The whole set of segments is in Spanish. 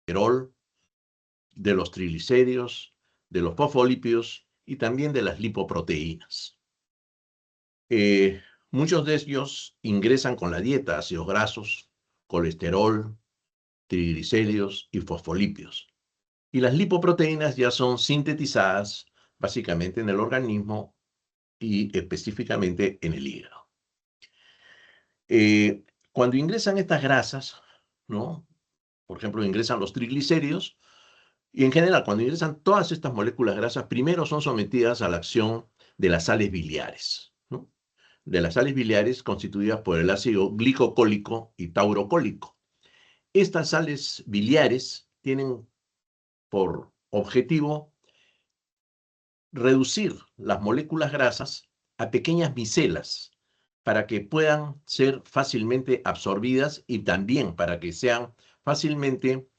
colesterol, de los triglicéridos, de los fosfolípidos y también de las lipoproteínas. Muchos de ellos ingresan con la dieta ácidos grasos, colesterol, triglicéridos y fosfolípidos. Y las lipoproteínas ya son sintetizadas básicamente en el organismo y específicamente en el hígado. Cuando ingresan estas grasas, ¿no? Por ejemplo, ingresan los triglicéridos y en general cuando ingresan todas estas moléculas grasas, primero son sometidas a la acción de las sales biliares, ¿no? De las sales biliares constituidas por el ácido glicocólico y taurocólico. Estas sales biliares tienen por objetivo reducir las moléculas grasas a pequeñas micelas para que puedan ser fácilmente absorbidas y también para que sean fácilmente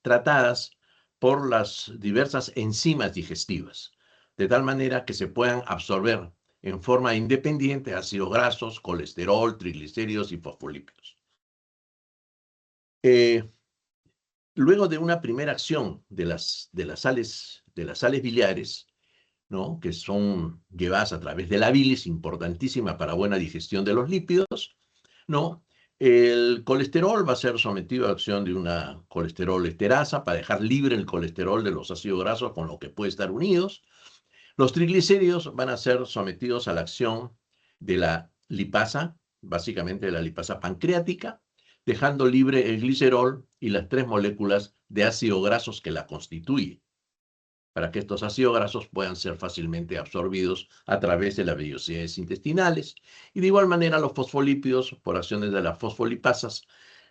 tratadas por las diversas enzimas digestivas, de tal manera que se puedan absorber en forma independiente ácidos grasos, colesterol, triglicéridos y fosfolípidos. Luego de una primera acción de las sales biliares, ¿no? Que son llevadas a través de la bilis, importantísima para buena digestión de los lípidos, ¿no? El colesterol va a ser sometido a acción de una colesterol esterasa para dejar libre el colesterol de los ácidos grasos con los que puede estar unidos. Los triglicéridos van a ser sometidos a la acción de la lipasa, básicamente de la lipasa pancreática, dejando libre el glicerol y las 3 moléculas de ácidos grasos que la constituyen, para que estos ácidos grasos puedan ser fácilmente absorbidos a través de las vellosidades intestinales. Y de igual manera los fosfolípidos, por acciones de las fosfolipasas,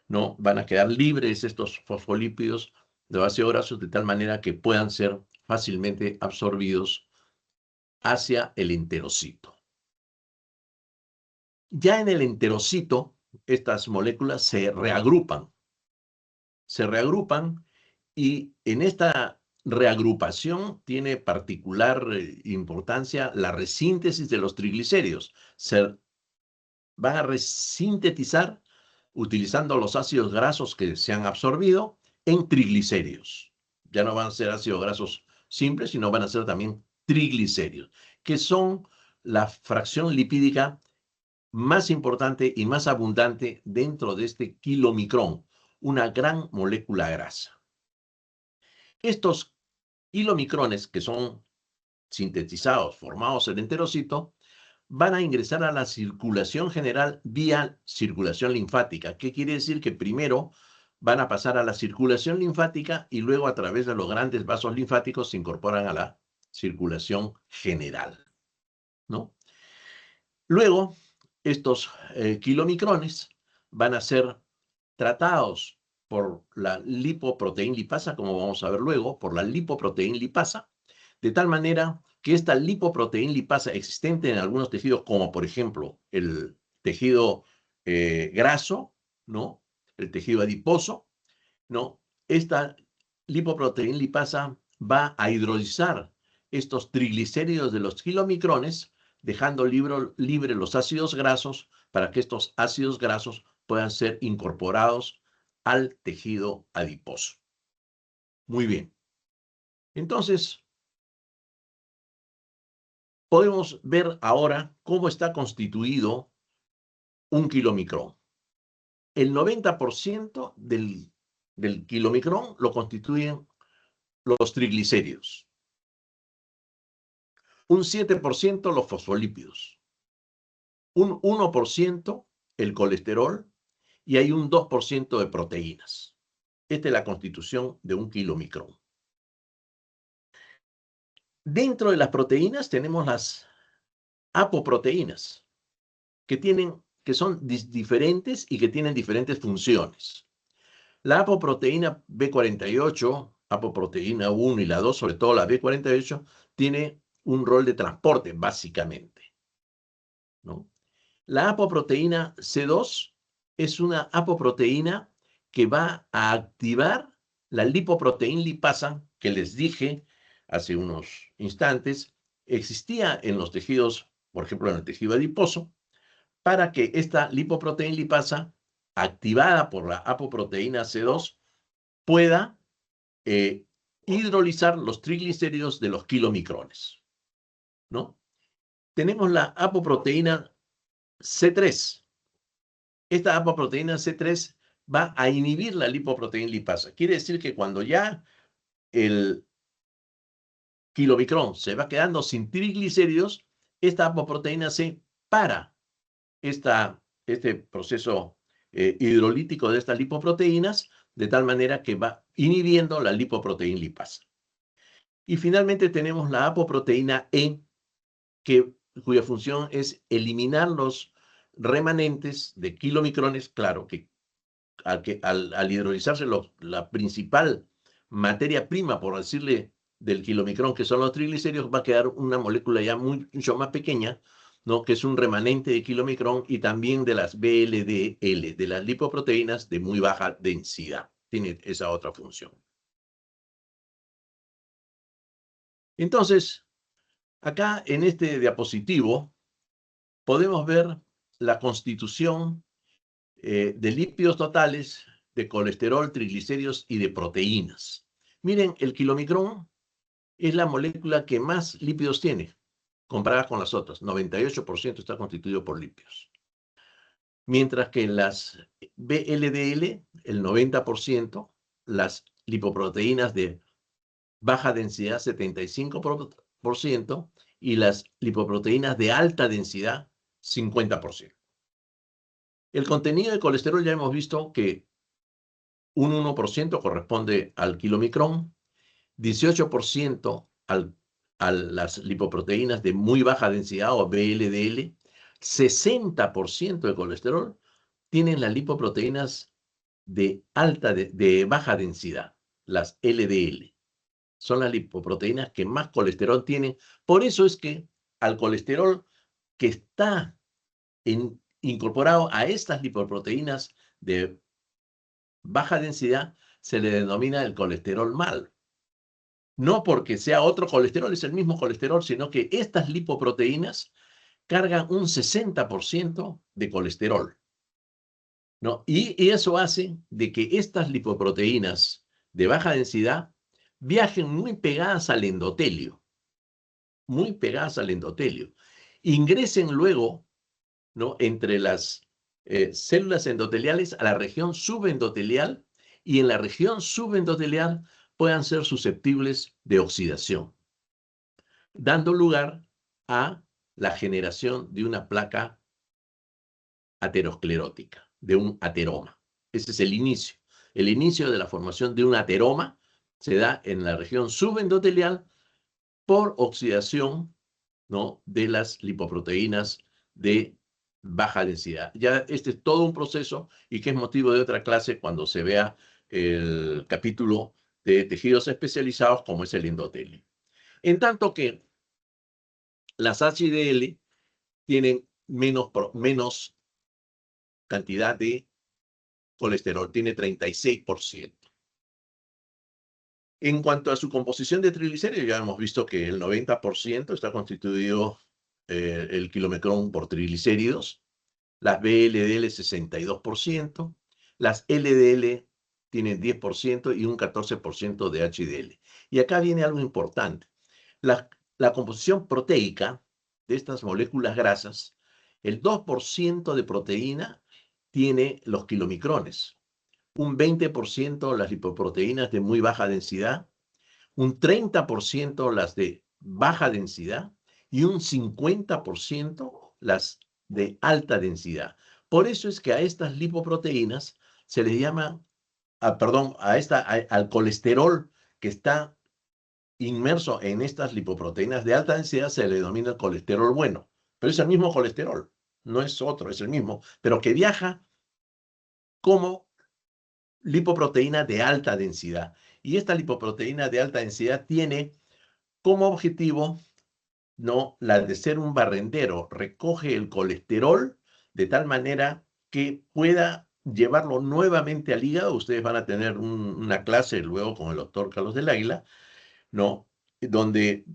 ¿no? Van a quedar libres estos fosfolípidos de ácidos grasos de tal manera que puedan ser fácilmente absorbidos hacia el enterocito. Ya en el enterocito, estas moléculas se reagrupan y en esta reagrupación tiene particular importancia la resíntesis de los triglicéridos. Se van a resintetizar utilizando los ácidos grasos que se han absorbido en triglicéridos. Ya no van a ser ácidos grasos simples, sino van a ser también triglicéridos, que son la fracción lipídica más importante y más abundante dentro de este kilomicrón, una gran molécula grasa. Estos kilomicrones, que son sintetizados, formados en enterocito, van a ingresar a la circulación general vía circulación linfática. ¿Qué quiere decir? Que primero van a pasar a la circulación linfática y luego a través de los grandes vasos linfáticos se incorporan a la circulación general, ¿no? Luego, estos kilomicrones van a ser tratados por la lipoproteína lipasa, como vamos a ver luego, por la lipoproteína lipasa, de tal manera que esta lipoproteína lipasa existente en algunos tejidos, como por ejemplo el tejido graso, ¿no? El tejido adiposo, ¿no? Esta lipoproteína lipasa va a hidrolizar estos triglicéridos de los kilomicrones, dejando libre los ácidos grasos para que estos ácidos grasos puedan ser incorporados al tejido adiposo. Muy bien. Entonces, podemos ver ahora cómo está constituido un kilomicrón. El 90% del kilomicrón lo constituyen los triglicéridos, un 7% los fosfolípidos, un 1% el colesterol y hay un 2% de proteínas. Esta es la constitución de un kilomicrón. Dentro de las proteínas tenemos las apoproteínas, que son diferentes y que tienen diferentes funciones. La apoproteína B48, apoproteína 1 y la 2, sobre todo la B48, tiene un rol de transporte, básicamente, ¿no? La apoproteína C2 es una apoproteína que va a activar la lipoproteína lipasa que les dije hace unos instantes, existía en los tejidos, por ejemplo, en el tejido adiposo, para que esta lipoproteína lipasa, activada por la apoproteína C2, pueda hidrolizar los triglicéridos de los kilomicrones, ¿no? Tenemos la apoproteína C3. Esta apoproteína C3 va a inhibir la lipoproteína lipasa. Quiere decir que cuando ya el kilomicrón se va quedando sin triglicéridos, esta apoproteína C para este proceso hidrolítico de estas lipoproteínas, de tal manera que va inhibiendo la lipoproteína lipasa. Y finalmente tenemos la apoproteína E, cuya función es eliminar los remanentes de kilomicrones. Claro que al hidrolizarse la principal materia prima, por decirle, del kilomicrón, que son los triglicéridos, va a quedar una molécula ya mucho más pequeña, ¿no? Que es un remanente de kilomicrón, y también de las VLDL, de las lipoproteínas de muy baja densidad. Tiene esa otra función. Entonces, acá en este diapositivo podemos ver la constitución de lípidos totales, de colesterol, triglicéridos y de proteínas. Miren, el kilomicrón es la molécula que más lípidos tiene, comparada con las otras. 98% está constituido por lípidos. Mientras que en las VLDL, el 90%, las lipoproteínas de baja densidad, 75%, y las lipoproteínas de alta densidad, 50%. El contenido de colesterol ya hemos visto que un 1% corresponde al kilomicrón, 18% a las lipoproteínas de muy baja densidad o VLDL, 60% de colesterol tienen las lipoproteínas de baja densidad, las LDL. Son las lipoproteínas que más colesterol tienen. Por eso es que al colesterol que está incorporado a estas lipoproteínas de baja densidad se le denomina el colesterol malo. No porque sea otro colesterol, es el mismo colesterol, sino que estas lipoproteínas cargan un 60% de colesterol, ¿no? Y eso hace de que estas lipoproteínas de baja densidad viajen muy pegadas al endotelio, ingresen luego, ¿no?, entre las células endoteliales a la región subendotelial, y en la región subendotelial puedan ser susceptibles de oxidación, dando lugar a la generación de una placa aterosclerótica, de un ateroma. Ese es el inicio. El inicio de la formación de un ateroma se da en la región subendotelial por oxidación, ¿no?, de las lipoproteínas de baja densidad. Ya este es todo un proceso, y que es motivo de otra clase cuando se vea el capítulo de tejidos especializados, como es el endotelio. En tanto que las HDL tienen menos cantidad de colesterol, tiene 36%. En cuanto a su composición de triglicéridos, ya hemos visto que el 90% está constituido el kilomicrón por triglicéridos, las VLDL 62%, las LDL tienen 10% y un 14% de HDL. Y acá viene algo importante. La composición proteica de estas moléculas grasas, el 2% de proteína tiene los kilomicrones, un 20% las lipoproteínas de muy baja densidad, un 30% las de baja densidad y un 50% las de alta densidad. Por eso es que a estas lipoproteínas se les llama, al colesterol que está inmerso en estas lipoproteínas de alta densidad se le denomina el colesterol bueno. Pero es el mismo colesterol, no es otro, es el mismo, pero que viaja como lipoproteína de alta densidad. Y esta lipoproteína de alta densidad tiene como objetivo, ¿no?, la de ser un barrendero. Recoge el colesterol de tal manera que pueda llevarlo nuevamente al hígado. Ustedes van a tener una clase luego con el doctor Carlos del Águila, ¿no?, donde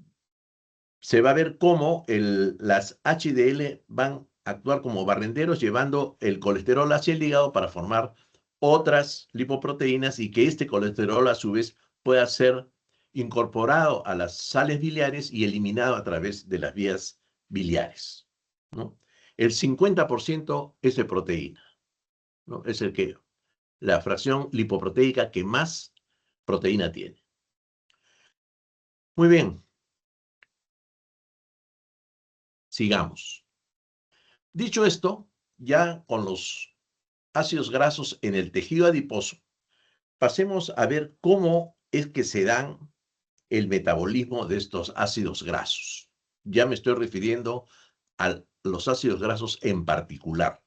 se va a ver cómo las HDL van a actuar como barrenderos, llevando el colesterol hacia el hígado para formar otras lipoproteínas y que este colesterol a su vez pueda ser incorporado a las sales biliares y eliminado a través de las vías biliares, ¿no? El 50% es de proteína, ¿no? Es la fracción lipoproteica que más proteína tiene. Muy bien, sigamos. Dicho esto, ya con los ácidos grasos en el tejido adiposo, pasemos a ver cómo es que se dan el metabolismo de estos ácidos grasos. Ya me estoy refiriendo a los ácidos grasos en particular.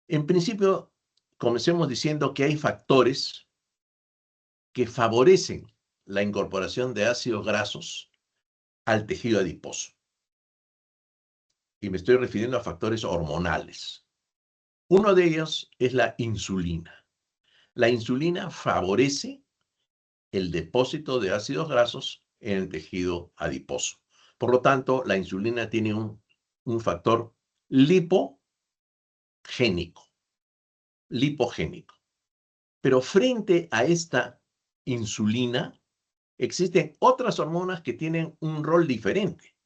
En principio, comencemos diciendo que hay factores que favorecen la incorporación de ácidos grasos al tejido adiposo. Y me estoy refiriendo a factores hormonales. Uno de ellos es la insulina. La insulina favorece el depósito de ácidos grasos en el tejido adiposo. Por lo tanto, la insulina tiene un factor lipogénico. Pero frente a esta insulina, existen otras hormonas que tienen un rol diferente,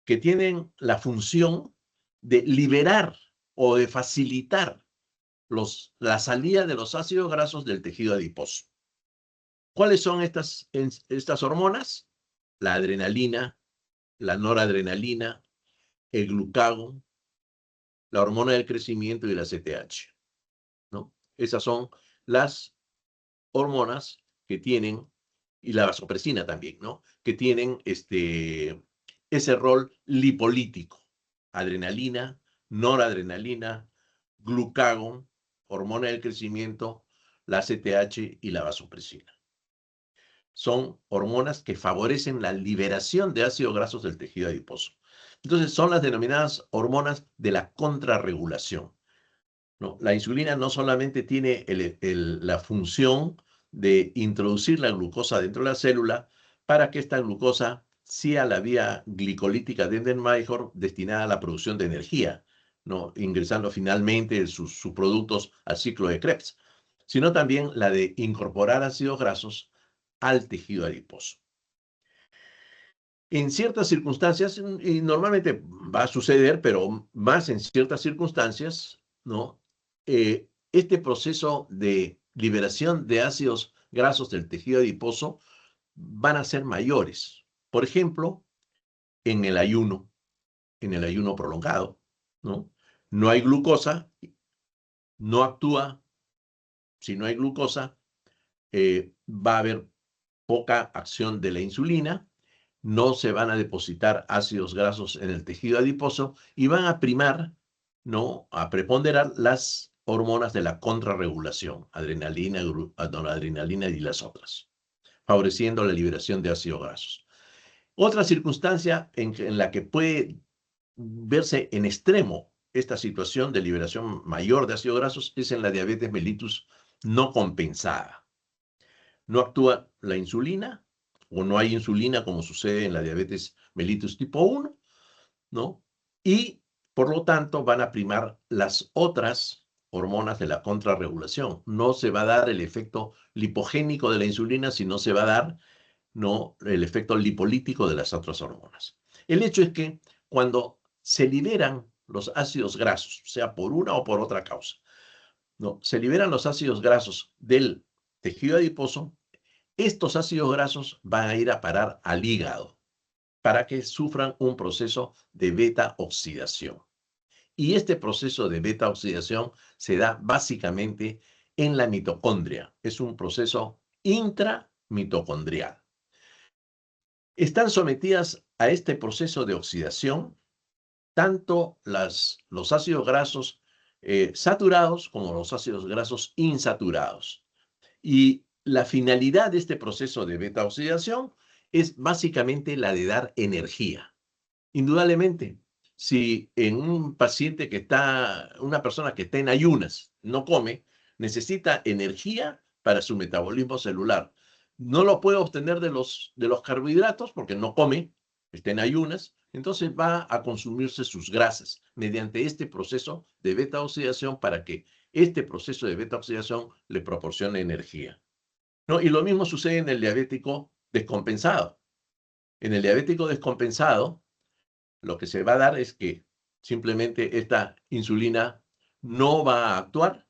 que tienen la función de liberar o de facilitar la salida de los ácidos grasos del tejido adiposo. ¿Cuáles son estas hormonas? La adrenalina, la noradrenalina, el glucagón, la hormona del crecimiento y la CTH, ¿no? Esas son las hormonas que tienen, y la vasopresina también, ¿no? Que tienen ese rol lipolítico. Adrenalina, noradrenalina, glucagón, hormona del crecimiento, la CTH y la vasopresina. Son hormonas que favorecen la liberación de ácidos grasos del tejido adiposo. Entonces, son las denominadas hormonas de la contrarregulación, ¿no? La insulina no solamente tiene la función de introducir la glucosa dentro de la célula para que esta glucosa sea la vía glicolítica de Enden-Meijer destinada a la producción de energía, ¿no? Ingresando finalmente sus subproductos al ciclo de Krebs, sino también la de incorporar ácidos grasos al tejido adiposo. En ciertas circunstancias, y normalmente va a suceder, pero más en ciertas circunstancias, ¿no? Este proceso de liberación de ácidos grasos del tejido adiposo van a ser mayores. Por ejemplo, en el ayuno prolongado, ¿no? No hay glucosa, no actúa. Si no hay glucosa, va a haber poca acción de la insulina, no se van a depositar ácidos grasos en el tejido adiposo y van a primar, ¿no? A preponderar las hormonas de la contrarregulación, adrenalina, noradrenalina y las otras, favoreciendo la liberación de ácidos grasos. Otra circunstancia en la que puede verse en extremo esta situación de liberación mayor de ácidos grasos es en la diabetes mellitus no compensada. No actúa la insulina o no hay insulina como sucede en la diabetes mellitus tipo 1, ¿no? Y por lo tanto van a primar las otras hormonas de la contrarregulación. No se va a dar el efecto lipogénico de la insulina, sino se va a dar, ¿no?, el efecto lipolítico de las otras hormonas. El hecho es que cuando se liberan los ácidos grasos, sea por una o por otra causa, ¿no? Se liberan los ácidos grasos del tejido adiposo. Estos ácidos grasos van a ir a parar al hígado para que sufran un proceso de beta-oxidación. Y este proceso de beta-oxidación se da básicamente en la mitocondria. Es un proceso intramitocondrial. Están sometidas a este proceso de oxidación tanto los ácidos grasos saturados como los ácidos grasos insaturados. Y la finalidad de este proceso de beta-oxidación es básicamente la de dar energía. Indudablemente, si en un paciente una persona que está en ayunas, no come, necesita energía para su metabolismo celular. No lo puede obtener de los carbohidratos porque no come, está en ayunas, entonces va a consumirse sus grasas mediante este proceso de beta-oxidación para que este proceso de beta-oxidación le proporciona energía, ¿no? Y lo mismo sucede en el diabético descompensado. En el diabético descompensado, lo que se va a dar es que simplemente esta insulina no va a actuar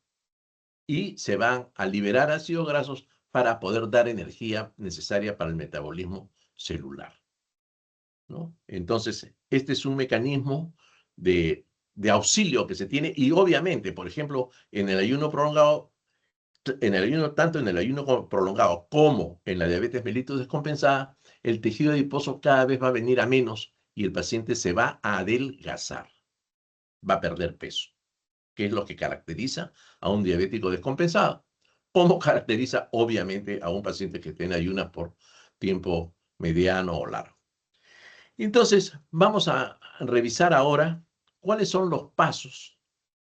y se van a liberar ácidos grasos para poder dar energía necesaria para el metabolismo celular, ¿no? Entonces, este es un mecanismo de auxilio que se tiene y obviamente, por ejemplo, en el ayuno prolongado, tanto en el ayuno prolongado como en la diabetes mellitus descompensada, el tejido adiposo cada vez va a venir a menos y el paciente se va a adelgazar, va a perder peso, que es lo que caracteriza a un diabético descompensado, como caracteriza obviamente a un paciente que tiene ayunas por tiempo mediano o largo. Entonces, vamos a revisar ahora cuáles son los pasos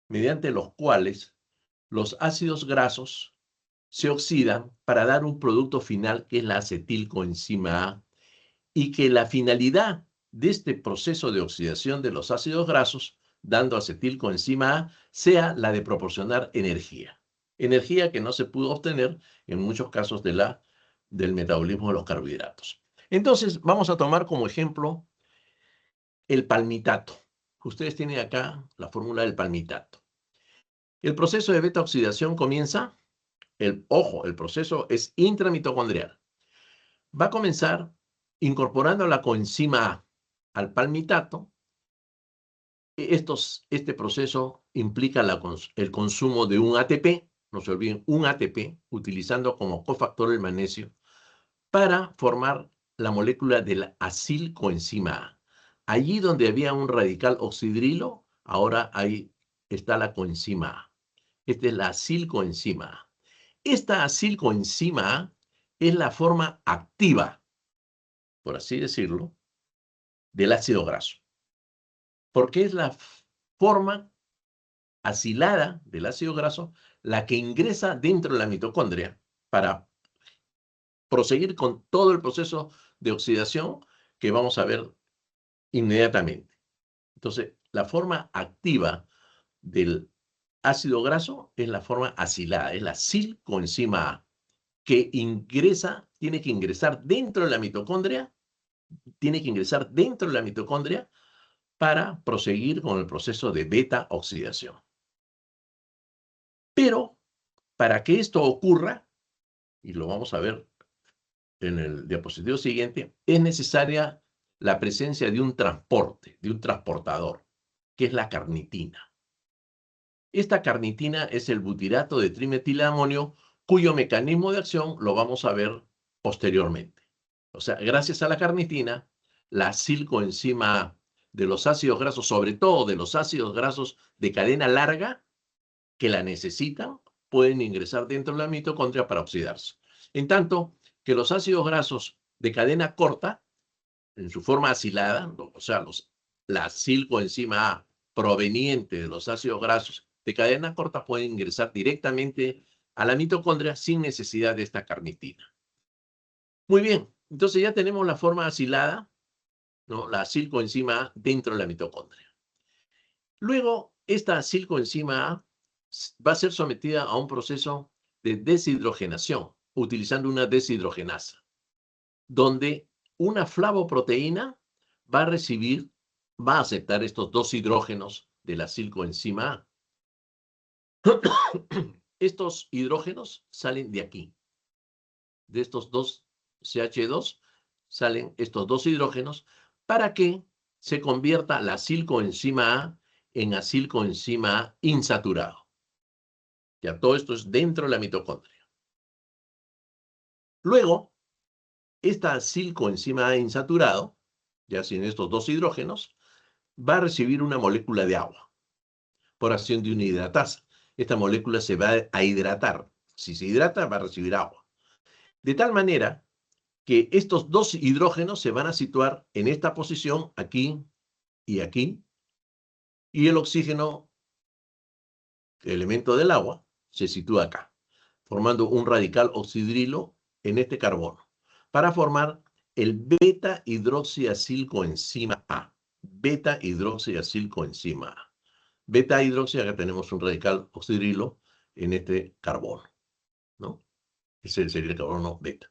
mediante los cuales los ácidos grasos se oxidan para dar un producto final que es la acetilcoenzima A y que la finalidad de este proceso de oxidación de los ácidos grasos, dando acetilcoenzima A, sea la de proporcionar energía. Energía que no se pudo obtener en muchos casos del metabolismo de los carbohidratos. Entonces, vamos a tomar como ejemplo el palmitato. Ustedes tienen acá la fórmula del palmitato. El proceso de beta-oxidación comienza, el proceso es intramitocondrial. Va a comenzar incorporando la coenzima A al palmitato. Este proceso implica el consumo de un ATP, no se olviden, un ATP, utilizando como cofactor el magnesio, para formar la molécula de la acilcoenzima A. Allí donde había un radical oxidrilo, ahora ahí está la coenzima A. Esta es la acilcoenzima A. Esta acilcoenzima A es la forma activa, por así decirlo, del ácido graso, porque es la forma acilada del ácido graso la que ingresa dentro de la mitocondria para proseguir con todo el proceso de oxidación que vamos a ver inmediatamente. Entonces, la forma activa del ácido graso es la forma acilada, es la acilcoenzima A, que tiene que ingresar dentro de la mitocondria, para proseguir con el proceso de beta-oxidación. Pero, para que esto ocurra, y lo vamos a ver en el diapositivo siguiente, es necesaria la presencia de un transportador, que es la carnitina. Esta carnitina es el butirato de trimetilamonio, cuyo mecanismo de acción lo vamos a ver posteriormente. O sea, gracias a la carnitina, la acilcoenzima A de los ácidos grasos, sobre todo de los ácidos grasos de cadena larga, que la necesitan, pueden ingresar dentro de la mitocondria para oxidarse. En tanto que los ácidos grasos de cadena corta, en su forma acilada, o sea, la acilcoenzima A proveniente de los ácidos grasos de cadena corta pueden ingresar directamente a la mitocondria sin necesidad de esta carnitina. Muy bien, entonces ya tenemos la forma acilada, ¿no? La acilcoenzima A dentro de la mitocondria. Luego, esta acilcoenzima A va a ser sometida a un proceso de deshidrogenación, utilizando una deshidrogenasa, donde una flavoproteína va a aceptar estos dos hidrógenos de la acilcoenzima A. Estos hidrógenos salen de aquí. De estos dos CH2 salen estos dos hidrógenos para que se convierta la acilcoenzima A en acilcoenzima A insaturado. Ya todo esto es dentro de la mitocondria. Luego, esta acilcoenzima A insaturado, ya sin estos dos hidrógenos, va a recibir una molécula de agua por acción de una hidratasa. Esta molécula se va a hidratar. Si se hidrata, va a recibir agua. De tal manera que estos dos hidrógenos se van a situar en esta posición, aquí y aquí, y el oxígeno, el elemento del agua, se sitúa acá, formando un radical oxidrilo en este carbono, para formar el beta-hidroxiacilcoenzima A. Beta-hidroxiacilcoenzima A. Beta-hidroxi, acá tenemos un radical oxidrilo, en este carbono, ¿no? Ese sería el carbono beta.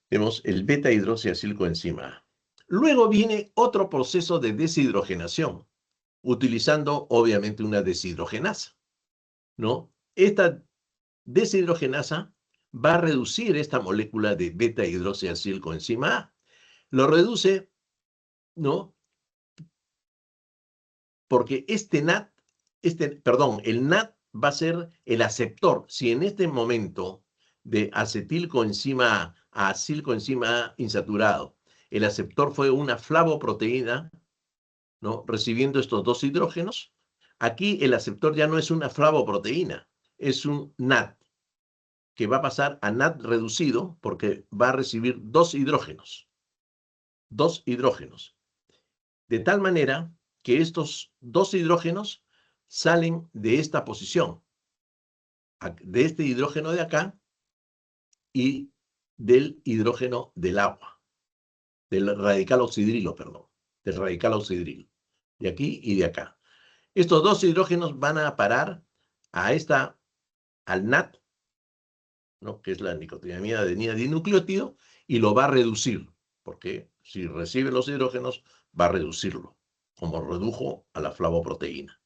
Tenemos el beta hidroxiacilcoenzima A. Luego viene otro proceso de deshidrogenación, utilizando obviamente una deshidrogenasa, ¿no? Esta deshidrogenasa va a reducir esta molécula de beta hidroxiacilcoenzima A. Lo reduce, ¿no? Porque el NAT va a ser el aceptor. Si en este momento de acetilcoenzima A acilcoenzima A insaturado, el aceptor fue una flavoproteína, ¿no? Recibiendo estos dos hidrógenos, aquí el aceptor ya no es una flavoproteína, es un NAT, que va a pasar a NAT reducido porque va a recibir dos hidrógenos. De tal manera que estos dos hidrógenos salen de esta posición, de este hidrógeno de acá y del hidrógeno del agua, del radical oxidrilo, perdón, del radical oxidrilo, de aquí y de acá. Estos dos hidrógenos van a parar al NAT, ¿no? Que es la nicotinamida adenina dinucleótido, y lo va a reducir, porque si recibe los hidrógenos, va a reducirlo, como redujo a la flavoproteína.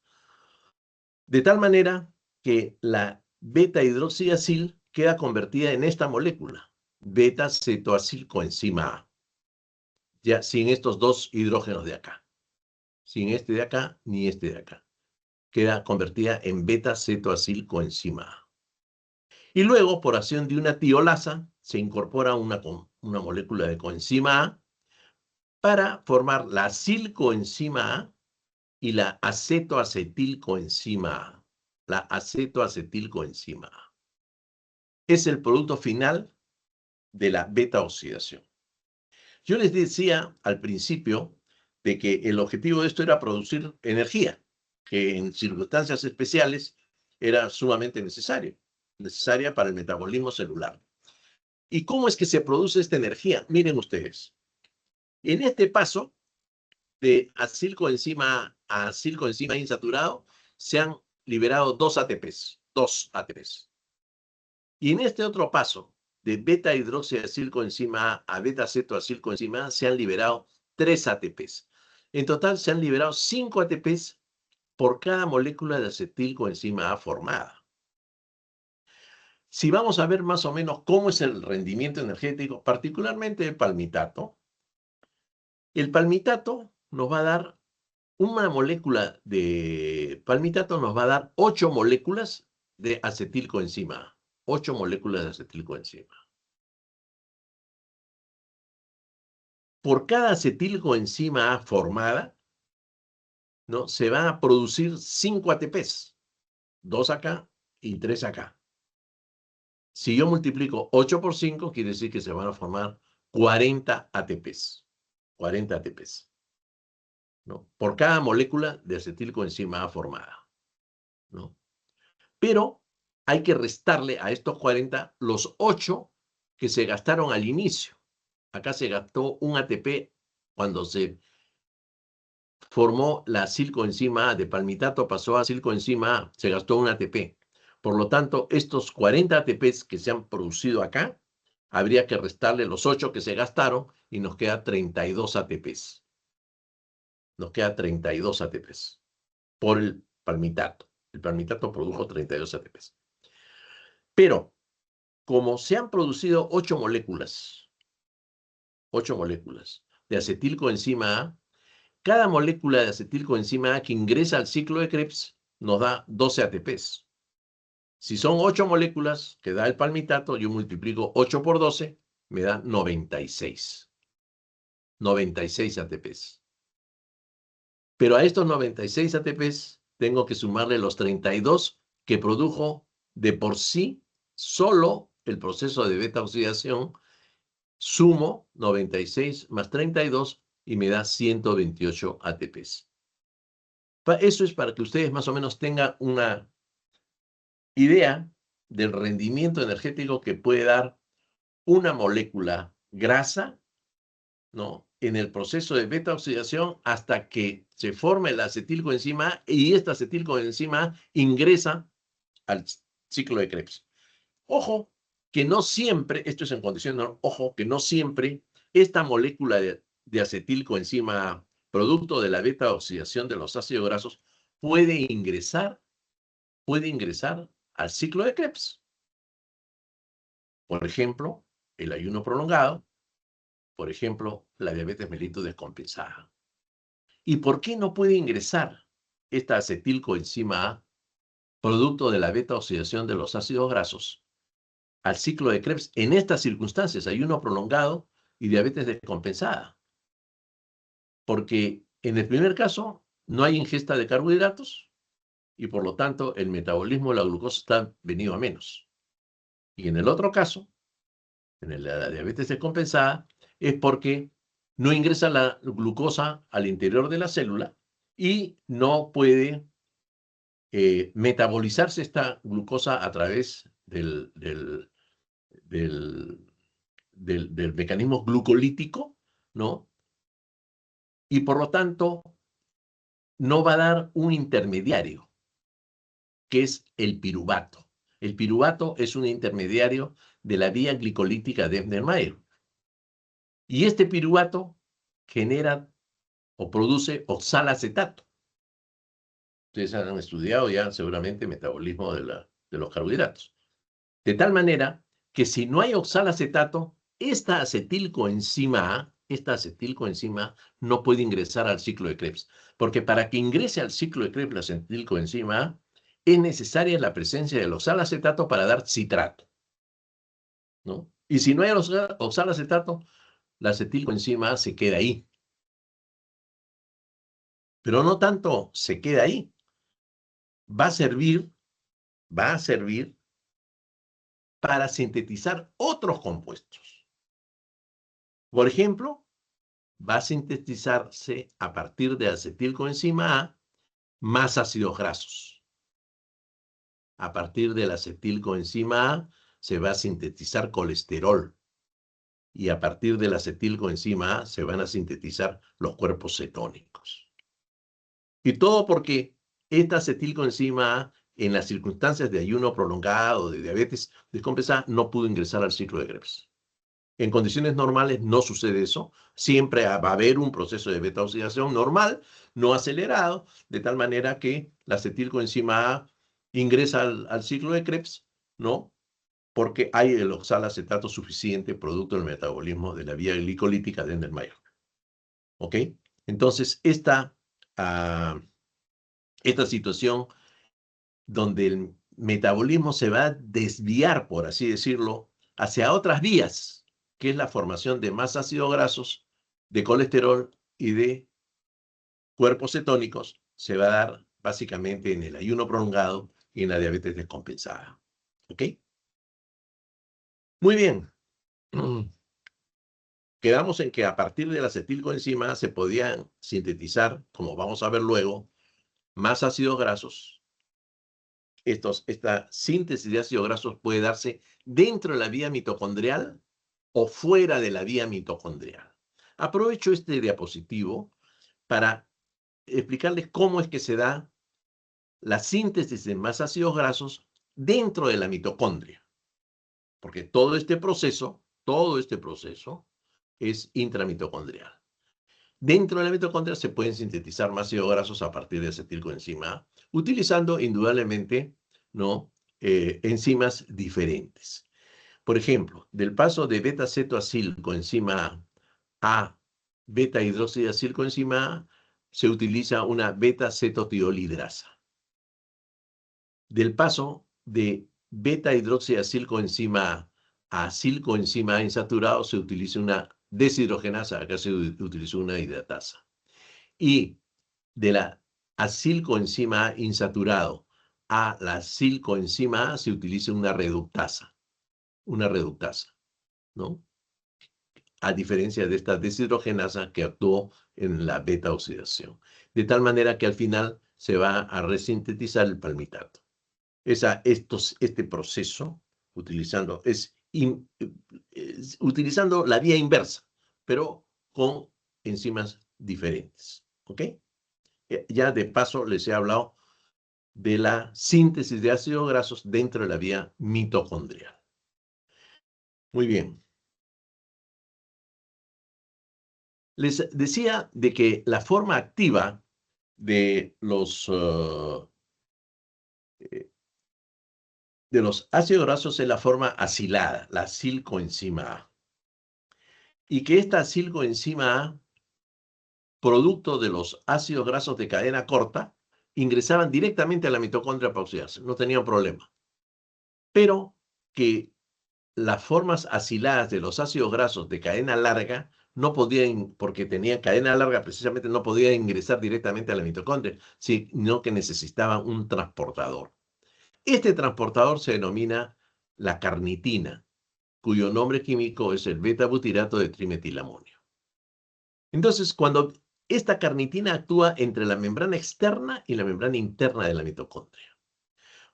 De tal manera que la beta-hidroxiacil queda convertida en esta molécula, beta-cetoacilcoenzima A, ya sin estos dos hidrógenos de acá, sin este de acá ni este de acá. Queda convertida en beta-cetoacilcoenzima A. Y luego, por acción de una tiolasa, se incorpora una molécula de coenzima A para formar la acilcoenzima A y la acetoacetilcoenzima A. La acetoacetilcoenzima A. Es el producto final de la beta-oxidación. Yo les decía al principio de que el objetivo de esto era producir energía, que en circunstancias especiales era sumamente necesaria para el metabolismo celular. ¿Y cómo es que se produce esta energía? Miren ustedes. En este paso de acilcoenzima a acilcoenzima insaturado se han liberado dos ATPs. Y en este otro paso, de beta-hidroxiacilcoenzima A beta-cetoacilcoenzima A, se han liberado 3 ATPs. En total se han liberado 5 ATPs por cada molécula de acetilcoenzima A formada. Si vamos a ver más o menos cómo es el rendimiento energético, particularmente el palmitato nos va a dar una molécula de palmitato, nos va a dar 8 moléculas de acetilcoenzima A. 8 moléculas de acetilcoenzima. Por cada acetilcoenzima A formada, ¿no? Se van a producir 5 ATPs, 2 acá y 3 acá. Si yo multiplico 8 por 5, quiere decir que se van a formar 40 ATPs. 40 ATPs, ¿no? Por cada molécula de acetilcoenzima A formada, ¿no? Pero hay que restarle a estos 40 los 8 que se gastaron al inicio. Acá se gastó un ATP cuando se formó la acilcoenzima A, de palmitato pasó a acilcoenzima A, se gastó un ATP. Por lo tanto, estos 40 ATPs que se han producido acá, habría que restarle los 8 que se gastaron y nos queda 32 ATPs. Nos queda 32 ATPs por el palmitato. El palmitato produjo 32 ATPs. Pero, como se han producido 8 moléculas de acetilcoenzima A, cada molécula de acetilcoenzima A que ingresa al ciclo de Krebs nos da 12 ATPs. Si son 8 moléculas que da el palmitato, yo multiplico 8 por 12, me da 96. 96 ATPs. Pero a estos 96 ATPs tengo que sumarle los 32 que produjo de por sí solo el proceso de beta-oxidación. Sumo 96 más 32 y me da 128 ATPs. Eso es para que ustedes más o menos tengan una idea del rendimiento energético que puede dar una molécula grasa, ¿no? En el proceso de beta-oxidación hasta que se forme la acetilcoenzima A y esta acetilcoenzima A ingresa al ciclo de Krebs. Ojo, que no siempre, esto es en condición, ojo, que no siempre esta molécula de acetilcoenzima A, producto de la beta oxidación de los ácidos grasos, puede ingresar al ciclo de Krebs. Por ejemplo, el ayuno prolongado, por ejemplo, la diabetes mellitus descompensada. ¿Y por qué no puede ingresar esta acetilcoenzima A, producto de la beta oxidación de los ácidos grasos, al ciclo de Krebs en estas circunstancias, ayuno prolongado y diabetes descompensada? Porque en el primer caso no hay ingesta de carbohidratos y por lo tanto el metabolismo de la glucosa está venido a menos. Y en el otro caso, en la diabetes descompensada, es porque no ingresa la glucosa al interior de la célula y no puede metabolizarse esta glucosa a través del mecanismo glucolítico, ¿no? Y por lo tanto, no va a dar un intermediario, que es el piruvato. El piruvato es un intermediario de la vía glicolítica de Epstein-Mayer. Y este piruvato genera o produce oxalacetato. Ustedes han estudiado ya seguramente metabolismo de los carbohidratos. De tal manera que si no hay oxalacetato, esta acetilcoenzima A no puede ingresar al ciclo de Krebs. Porque para que ingrese al ciclo de Krebs la acetilcoenzima A, es necesaria la presencia del oxalacetato para dar citrato, ¿no? Y si no hay oxalacetato, la acetilcoenzima A se queda ahí. Pero no tanto se queda ahí. Va a servir para sintetizar otros compuestos. Por ejemplo, va a sintetizarse a partir de acetilcoenzima A más ácidos grasos. A partir de la acetilcoenzima A se va a sintetizar colesterol. Y a partir de la acetilcoenzima A se van a sintetizar los cuerpos cetónicos. Y todo porque esta acetilcoenzima A, en las circunstancias de ayuno prolongado, de diabetes descompensada, no pudo ingresar al ciclo de Krebs. En condiciones normales no sucede eso. Siempre va a haber un proceso de beta-oxidación normal, no acelerado, de tal manera que la acetilcoenzima A ingresa al ciclo de Krebs, ¿no? Porque hay el oxalacetato suficiente producto del metabolismo de la vía glicolítica de Epstein-Mayer. ¿Ok? Entonces, esta situación donde el metabolismo se va a desviar, por así decirlo, hacia otras vías, que es la formación de más ácidos grasos, de colesterol y de cuerpos cetónicos, se va a dar básicamente en el ayuno prolongado y en la diabetes descompensada. ¿Ok? Muy bien. Quedamos en que a partir de la acetilcoenzima se podían sintetizar, como vamos a ver luego, más ácidos grasos. Esta síntesis de ácidos grasos puede darse dentro de la vía mitocondrial o fuera de la vía mitocondrial. Aprovecho este diapositivo para explicarles cómo es que se da la síntesis de más ácidos grasos dentro de la mitocondria. Porque todo este proceso es intramitocondrial. Dentro de la mitocondria se pueden sintetizar más ácidos grasos a partir de acetilcoenzima A, utilizando indudablemente, ¿no? Enzimas diferentes. Por ejemplo, del paso de beta-cetoacilcoenzima A beta-hidroxiacilcoenzima A, se utiliza una beta-cetotiolidrasa. Del paso de beta-hidroxiacilcoenzima A acilcoenzima A insaturado se utiliza una deshidrogenasa, acá se utilizó una hidratasa. Y de la acilcoenzima A insaturado a la acilcoenzima A se utiliza una reductasa, ¿no? A diferencia de esta deshidrogenasa que actuó en la beta-oxidación. De tal manera que al final se va a resintetizar el palmitato. Este proceso, utilizando la vía inversa, pero con enzimas diferentes. ¿Ok? Ya de paso les he hablado de la síntesis de ácidos grasos dentro de la vía mitocondrial. Muy bien. Les decía de que la forma activa de los ácidos grasos es la forma acilada, la acilcoenzima A. Y que esta acilcoenzima A, producto de los ácidos grasos de cadena corta, ingresaban directamente a la mitocondria para oxidarse, no tenían problema. Pero que las formas aciladas de los ácidos grasos de cadena larga no podían, porque tenían cadena larga, precisamente no podían ingresar directamente a la mitocondria, sino que necesitaban un transportador. Este transportador se denomina la carnitina, cuyo nombre químico es el beta-butirato de trimetilamonio. Entonces, cuando esta carnitina actúa entre la membrana externa y la membrana interna de la mitocondria,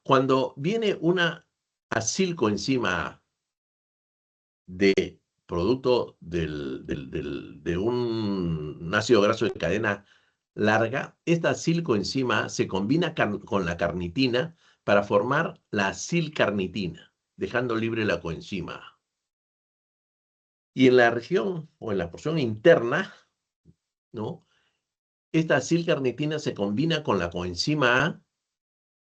cuando viene una acilcoenzima A de producto de un ácido graso de cadena larga, esta acilcoenzima A se combina con la carnitina para formar la acilcarnitina, dejando libre la coenzima A. Y en la región o en la porción interna, ¿no? Esta acilcarnitina se combina con la coenzima A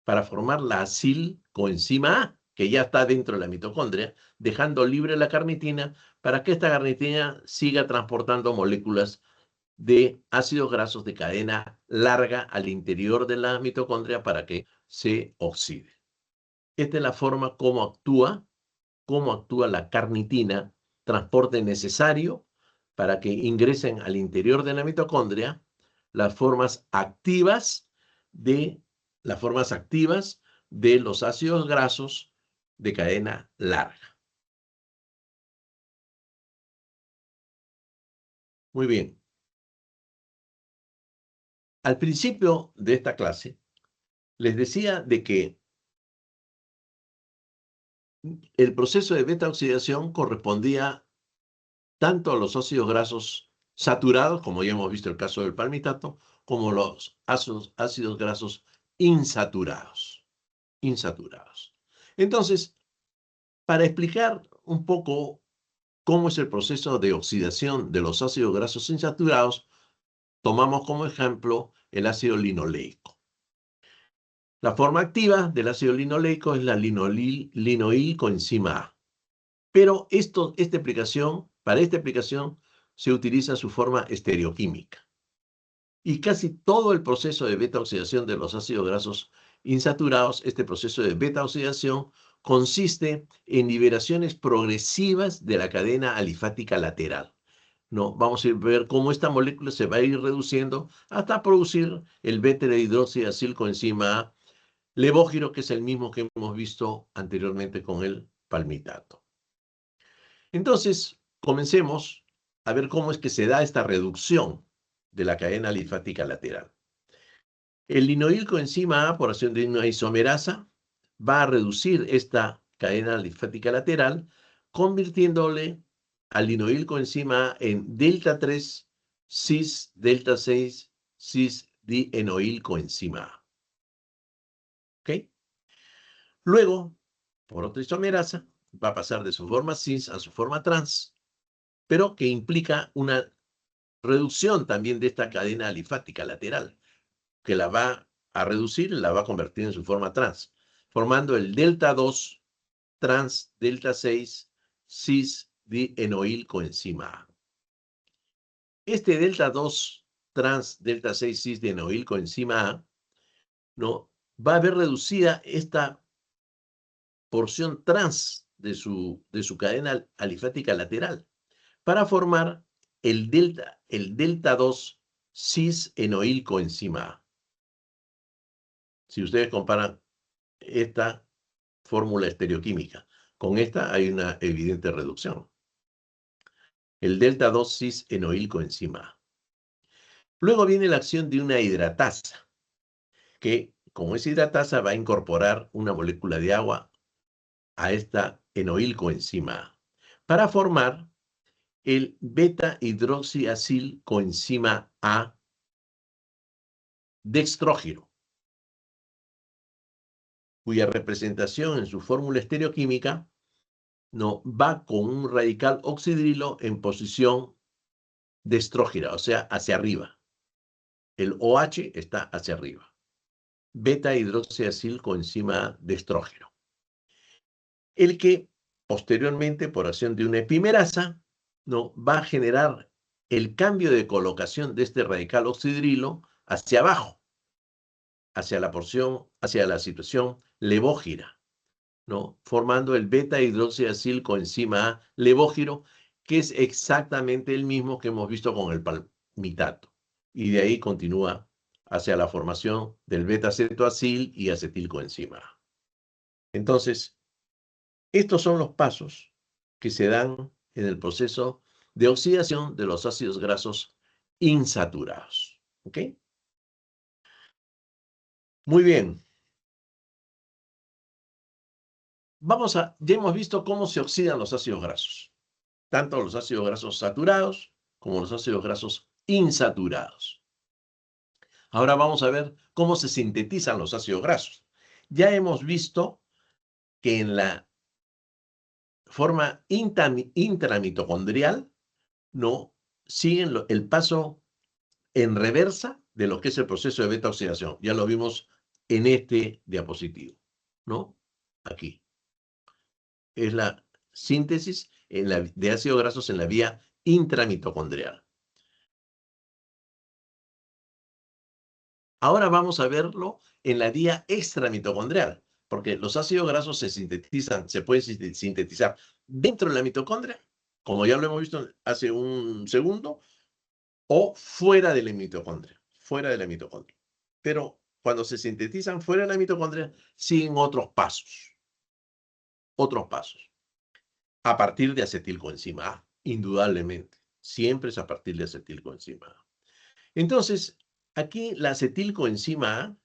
para formar la acilcoenzima A, que ya está dentro de la mitocondria, dejando libre la carnitina para que esta carnitina siga transportando moléculas de ácidos grasos de cadena larga al interior de la mitocondria para que se oxide. Esta es la forma cómo actúa la carnitina, transporte necesario para que ingresen al interior de la mitocondria las formas activas de los ácidos grasos de cadena larga. Muy bien. Al principio de esta clase les decía de que el proceso de beta oxidación correspondía tanto a los ácidos grasos saturados, como ya hemos visto el caso del palmitato, como los ácidos grasos insaturados. Entonces, para explicar un poco cómo es el proceso de oxidación de los ácidos grasos insaturados, tomamos como ejemplo el ácido linoleico. La forma activa del ácido linoleico es la linoilcoenzima A. Pero para esta aplicación se utiliza su forma estereoquímica. Y casi todo el proceso de beta-oxidación de los ácidos grasos insaturados, este proceso de beta-oxidación, consiste en liberaciones progresivas de la cadena alifática lateral. ¿No? Vamos a ver cómo esta molécula se va a ir reduciendo hasta producir el beta-hidroxiacilcoenzima A levógiro, que es el mismo que hemos visto anteriormente con el palmitato. Entonces, comencemos a ver cómo es que se da esta reducción de la cadena linfática lateral. El linoilcoenzima A, por acción de una isomerasa, va a reducir esta cadena linfática lateral, convirtiéndole al linoilcoenzima A en delta 3 cis delta 6 cis dienoilcoenzima A. ¿Ok? Luego, por otra isomerasa, va a pasar de su forma cis a su forma trans, pero que implica una reducción también de esta cadena alifática lateral, que la va a reducir y la va a convertir en su forma trans, formando el delta 2 trans delta 6 cis dienoilcoenzima A. Este delta 2 trans delta 6 cis dienoilcoenzima A, ¿no? Va a ver reducida esta porción trans de su cadena alifática lateral para formar el delta 2 cis-enoilcoenzima A. Si ustedes comparan esta fórmula estereoquímica con esta, hay una evidente reducción. El delta 2 cis-enoilcoenzima A. Luego viene la acción de una hidratasa, que como es hidratasa va a incorporar una molécula de agua a esta enoilcoenzima A para formar el beta-hidroxiacilcoenzima A dextrógiro. cuya representación en su fórmula estereoquímica no va con un radical oxidrilo en posición destrógira, o sea, hacia arriba. El OH está hacia arriba. Beta hidroxiacil coenzima destrógeno. El que posteriormente, por acción de una epimerasa, no va a generar el cambio de colocación de este radical oxidrilo hacia abajo, hacia la porción, hacia la situación levógira, ¿no? Formando el beta hidroxiacil coenzima A levógiro, que es exactamente el mismo que hemos visto con el palmitato. Y de ahí continúa hacia la formación del beta-cetoacil y acetilcoenzima A. Entonces, estos son los pasos que se dan en el proceso de oxidación de los ácidos grasos insaturados. ¿Ok? Muy bien. Ya hemos visto cómo se oxidan los ácidos grasos, tanto los ácidos grasos saturados como los ácidos grasos insaturados. Ahora vamos a ver cómo se sintetizan los ácidos grasos. Ya hemos visto que en la forma intramitocondrial no siguen el paso en reversa de lo que es el proceso de beta oxidación. Ya lo vimos en este diapositivo, ¿no? Aquí. Es la síntesis de ácidos grasos en la vía intramitocondrial. Ahora vamos a verlo en la vía extramitocondrial, porque los ácidos grasos se pueden sintetizar dentro de la mitocondria, como ya lo hemos visto hace un segundo, o fuera de la mitocondria, Pero cuando se sintetizan fuera de la mitocondria, siguen otros pasos, a partir de acetilcoenzima A, indudablemente, siempre es a partir de acetilcoenzima A. Entonces, aquí la acetilcoenzima A,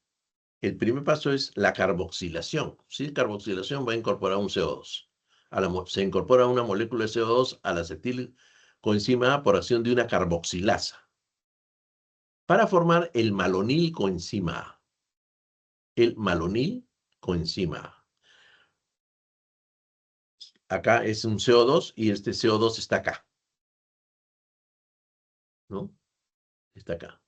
el primer paso es la carboxilación. ¿Sí? Carboxilación va a incorporar un CO2. Se incorpora una molécula de CO2 a la acetilcoenzima A por acción de una carboxilasa, para formar el malonil coenzima A. El malonil coenzima A. Acá es un CO2 y este CO2 está acá, ¿no? Está acá.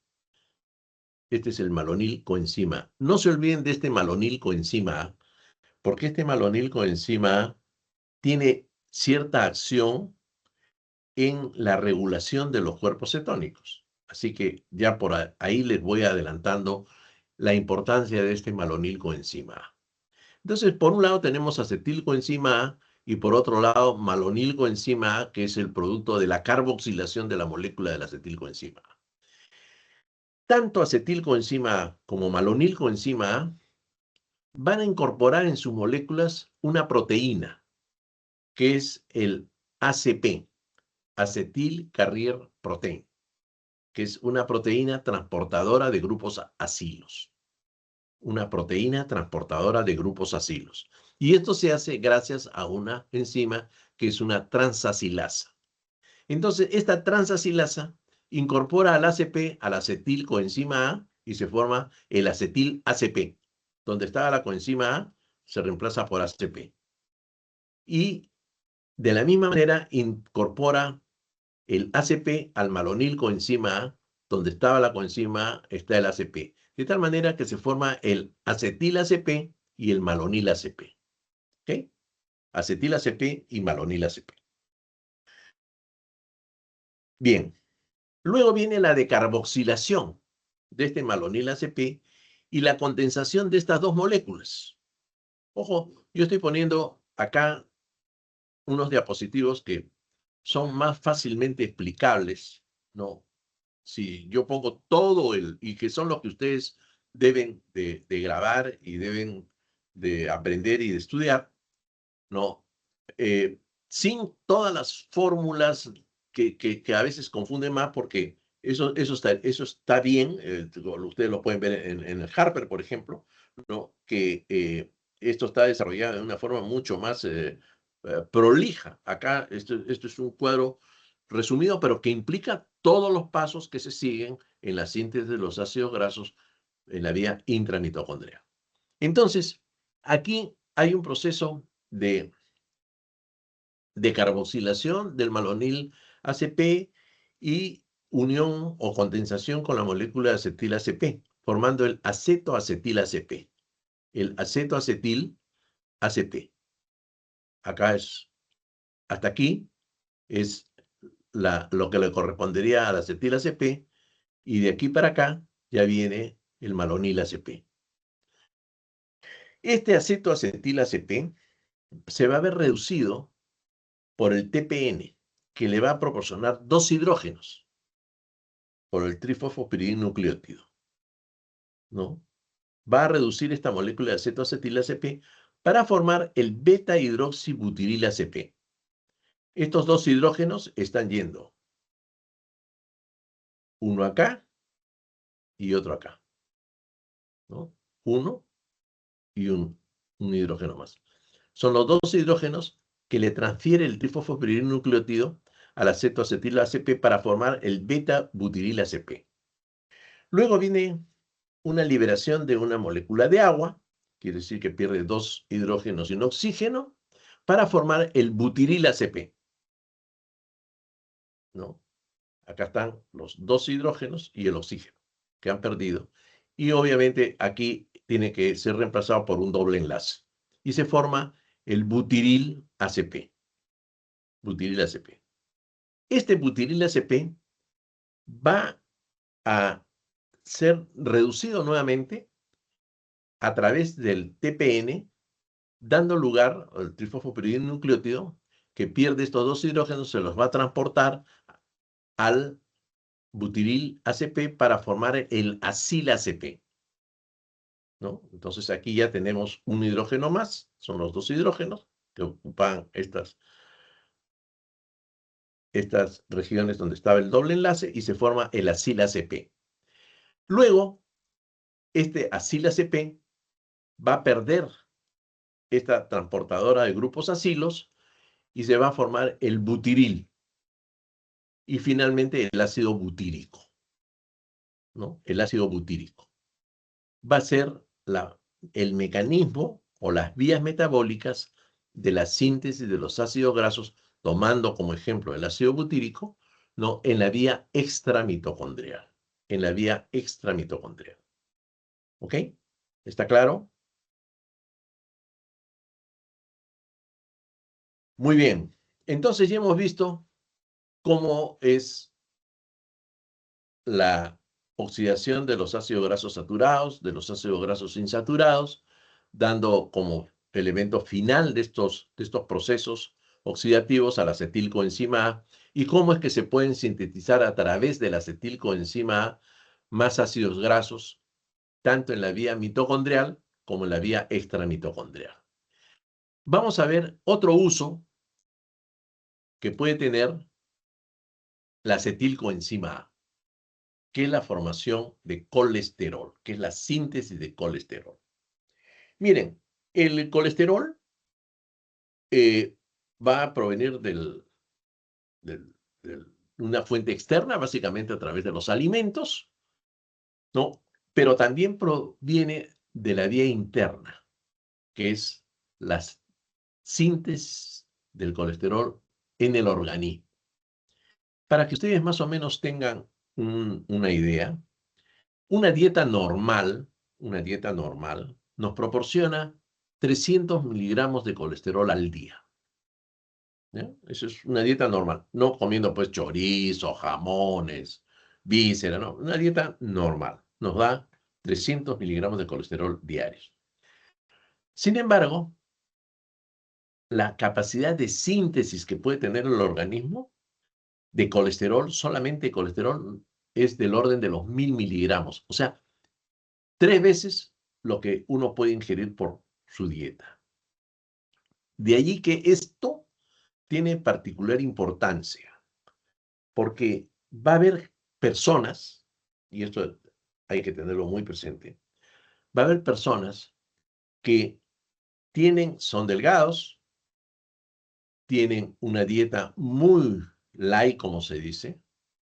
Este es el malonil coenzima A. No se olviden de este malonil coenzima A, porque este malonil coenzima A tiene cierta acción en la regulación de los cuerpos cetónicos. Así que ya por ahí les voy adelantando la importancia de este malonil coenzima A. Entonces, por un lado tenemos acetilcoenzima A y por otro lado malonilcoenzima A, que es el producto de la carboxilación de la molécula del acetilcoenzima A. Tanto acetilcoenzima A como malonilcoenzima A van a incorporar en sus moléculas una proteína, que es el ACP, acetil carrier protein, que es una proteína transportadora de grupos acilos. Una proteína transportadora de grupos acilos. Y esto se hace gracias a una enzima que es una transacilasa. Entonces, esta transacilasa incorpora al ACP, al acetilcoenzima A, y se forma el acetil ACP. Donde estaba la coenzima A, se reemplaza por ACP. Y de la misma manera incorpora el ACP al malonilcoenzima A, donde estaba la coenzima A, está el ACP. De tal manera que se forma el acetil-ACP y el malonil-ACP. ¿Ok? Acetil-ACP y malonil-ACP. Bien. Luego viene la decarboxilación de este malonil-ACP y la condensación de estas dos moléculas. Ojo, yo estoy poniendo acá unos diapositivos que son más fácilmente explicables, ¿no? Si yo pongo y que son los que ustedes deben de grabar y deben de aprender y de estudiar, ¿no? Sin todas las fórmulas que a veces confunden más, porque eso está bien, ustedes lo pueden ver en el Harper, por ejemplo, ¿no? Que esto está desarrollado de una forma mucho más prolija. Acá esto es un cuadro resumido, pero que implica todos los pasos que se siguen en la síntesis de los ácidos grasos en la vía intramitocondrial. Entonces, Aquí hay un proceso de carboxilación del malonil ACP y unión o condensación con la molécula de acetil ACP, formando el acetoacetil ACP. El acetoacetil ACP. Acá es, hasta aquí es lo que le correspondería al acetil ACP, y de aquí para acá ya viene el malonil ACP. Este acetoacetil ACP se va a ver reducido por el TPN, que le va a proporcionar dos hidrógenos por el trifosfopiridinucleótido, ¿no? Va a reducir esta molécula de acetoacetil ACP para formar el beta-hidroxibutiril ACP. Estos dos hidrógenos están yendo uno acá y otro acá, ¿no? Uno y un hidrógeno más. Son los dos hidrógenos que le transfiere el trifosfopiridinucleótido al acetoacetil ACP para formar el beta-butiril ACP. Luego viene una liberación de una molécula de agua, quiere decir que pierde dos hidrógenos y un oxígeno, para formar el butiril ACP, ¿no? Acá están los dos hidrógenos y el oxígeno que han perdido. Y obviamente aquí tiene que ser reemplazado por un doble enlace. Y se forma el butiril ACP. Butiril ACP. Este butiril ACP va a ser reducido nuevamente a través del TPN, dando lugar al trifosfopiridinucleótido, que pierde estos dos hidrógenos, se los va a transportar al butiril ACP para formar el acil ACP, ¿no? Entonces aquí ya tenemos un hidrógeno más, son los dos hidrógenos que ocupan estas regiones donde estaba el doble enlace, y se forma el acil ACP. Luego, este acil ACP va a perder esta transportadora de grupos acilos y se va a formar el butiril y finalmente el ácido butírico, ¿no? El ácido butírico va a ser el mecanismo o las vías metabólicas de la síntesis de los ácidos grasos, tomando como ejemplo el ácido butírico, ¿no? En la vía extramitocondrial. En la vía extramitocondrial. ¿Ok? ¿Está claro? Muy bien. Entonces ya hemos visto cómo es la oxidación de los ácidos grasos saturados, de los ácidos grasos insaturados, dando como elemento final de estos procesos oxidativos a la acetilcoenzima A, y cómo es que se pueden sintetizar a través de la acetilcoenzima A más ácidos grasos, tanto en la vía mitocondrial como en la vía extramitocondrial. Vamos a ver otro uso que puede tener la acetilcoenzima A, que es la formación de colesterol, que es la síntesis de colesterol. Miren, el colesterol va a provenir de una fuente externa, básicamente a través de los alimentos, ¿no? Pero también proviene de la vía interna, que es la síntesis del colesterol en el organismo. Para que ustedes más o menos tengan una idea, una dieta normal nos proporciona 300 miligramos de colesterol al día. ¿Ya? Eso es una dieta normal, no comiendo pues chorizo, jamones, víscera, no, una dieta normal. Nos da 300 miligramos de colesterol diarios. Sin embargo, la capacidad de síntesis que puede tener el organismo de colesterol, solamente colesterol, es del orden de los 1000 miligramos. O sea, 3 veces lo que uno puede ingerir por su dieta. De allí que esto tiene particular importancia, porque va a haber personas, y esto hay que tenerlo muy presente, va a haber personas que son delgados, tienen una dieta muy light, como se dice,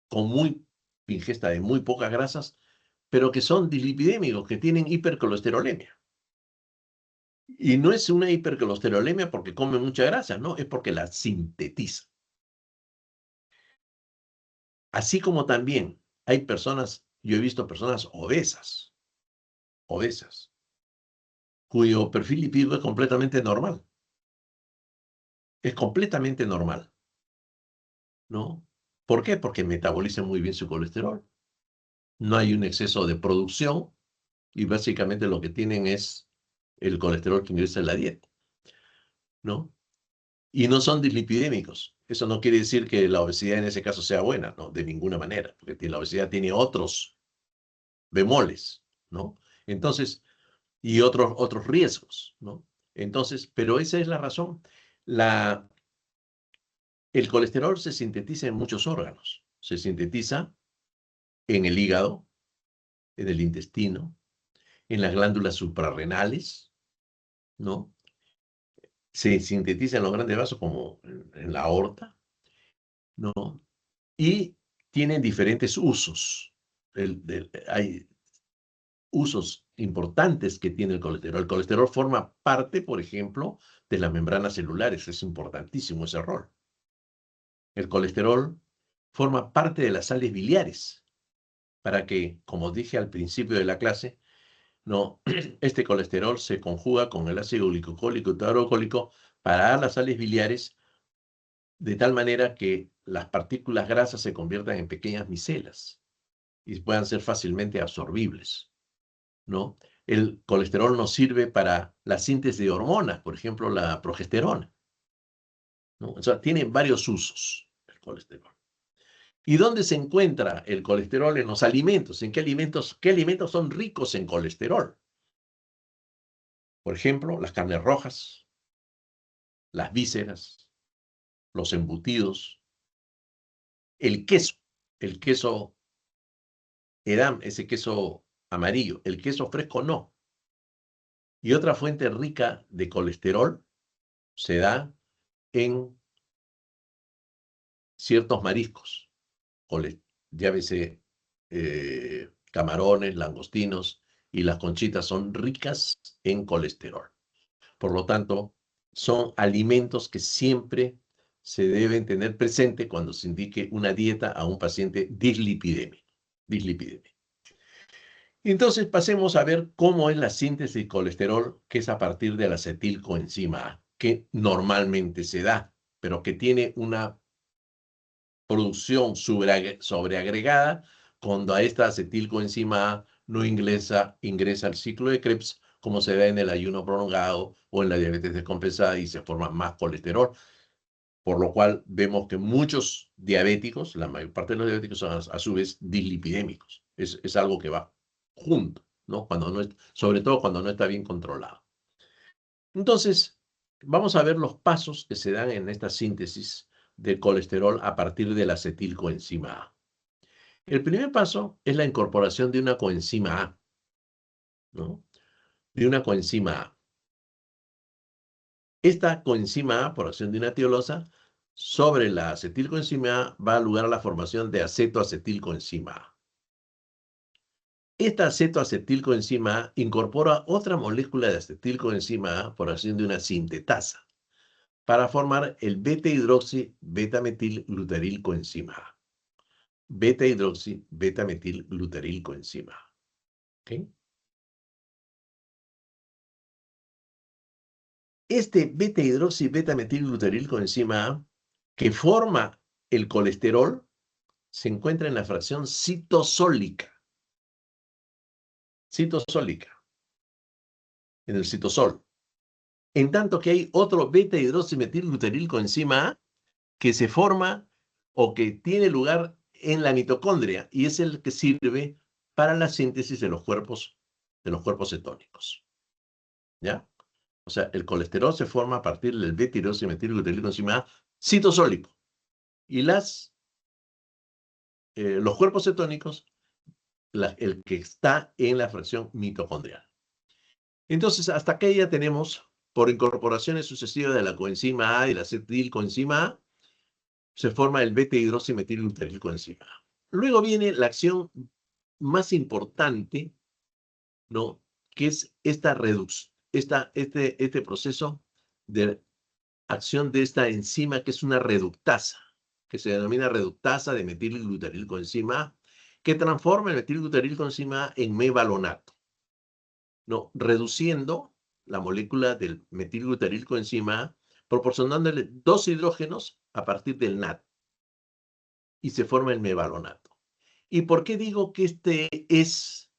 con ingesta de muy pocas grasas, pero que son dislipidémicos, que tienen hipercolesterolemia. Y no es una hipercolesterolemia porque come mucha grasa, no, es porque la sintetiza. Así como también hay personas, yo he visto personas obesas, cuyo perfil lipídico es completamente normal. Es completamente normal, ¿no? ¿Por qué? Porque metabolizan muy bien su colesterol. No hay un exceso de producción y básicamente lo que tienen es el colesterol que ingresa en la dieta, ¿no? Y no son dislipidémicos. Eso no quiere decir que la obesidad en ese caso sea buena, no, de ninguna manera, porque la obesidad tiene otros bemoles, ¿no? Entonces, y otros riesgos, ¿no? Entonces, pero esa es la razón. El colesterol se sintetiza en muchos órganos. Se sintetiza en el hígado, en el intestino, en las glándulas suprarrenales, ¿no? Se sintetiza en los grandes vasos como en la aorta, ¿no? Y tienen diferentes usos. Hay usos importantes que tiene el colesterol. El colesterol forma parte, por ejemplo, de las membranas celulares. Es importantísimo ese rol. El colesterol forma parte de las sales biliares para que, como dije al principio de la clase, no, este colesterol se conjuga con el ácido glicocólico y taurocólico para dar las sales biliares de tal manera que las partículas grasas se conviertan en pequeñas micelas y puedan ser fácilmente absorbibles, ¿no? El colesterol nos sirve para la síntesis de hormonas, por ejemplo, la progesterona, ¿no? O sea, tiene varios usos el colesterol. ¿Y dónde se encuentra el colesterol en los alimentos? ¿En qué alimentos son ricos en colesterol? Por ejemplo, las carnes rojas, las vísceras, los embutidos, el queso Edam, ese queso amarillo, el queso fresco no. Y otra fuente rica de colesterol se da en ciertos mariscos, llámese camarones, langostinos y las conchitas son ricas en colesterol. Por lo tanto, son alimentos que siempre se deben tener presente cuando se indique una dieta a un paciente dislipidémico. Entonces pasemos a ver cómo es la síntesis de colesterol, que es a partir de la acetilcoenzima A, que normalmente se da, pero que tiene una producción sobreagregada cuando a esta acetilcoenzima A no ingresa al ciclo de Krebs, como se da en el ayuno prolongado o en la diabetes descompensada y se forma más colesterol, por lo cual vemos que muchos diabéticos, la mayor parte de los diabéticos son a su vez dislipidémicos. Es algo que va junto, ¿no? Sobre todo cuando no está bien controlado. Entonces, vamos a ver los pasos que se dan en esta síntesis de colesterol a partir de la acetilcoenzima A. El primer paso es la incorporación de una coenzima A, ¿no? De una coenzima A. Esta coenzima A, por acción de una tiolosa, sobre la acetilcoenzima A va a lugar a la formación de acetoacetilcoenzima A. Esta acetoacetilcoenzima A incorpora otra molécula de acetilcoenzima A por acción de una sintetasa para formar el beta-hidroxi-betametilgluterilcoenzima A. Beta-hidroxi-betametilgluterilcoenzima A. ¿Okay? Este beta-hidroxi-betametilgluterilcoenzima A, que forma el colesterol, se encuentra en la fracción citosólica. Citosólica, en el citosol. En tanto que hay otro beta-hidroximetilgluterilcoenzima A que se forma o que tiene lugar en la mitocondria y es el que sirve para la síntesis de los cuerpos cetónicos. ¿Ya? O sea, el colesterol se forma a partir del beta-hidroximetilgluterilcoenzima A citosólico y los cuerpos cetónicos, el que está en la fracción mitocondrial. Entonces, hasta acá ya tenemos, por incorporaciones sucesivas de la coenzima A y la acetilcoenzima A, se forma el beta-hidroximetilgluterilcoenzima A. Luego viene la acción más importante, ¿no? Que es esta este proceso de acción de esta enzima que es una reductasa, que se denomina reductasa de metilglutaril-coenzima A, que transforma el metilglutaril-coenzima A en mevalonato, ¿no? Reduciendo la molécula del metilglutaril-coenzima A, proporcionándole 2 hidrógenos a partir del NAT, y se forma el mevalonato. ¿Y por qué digo que este es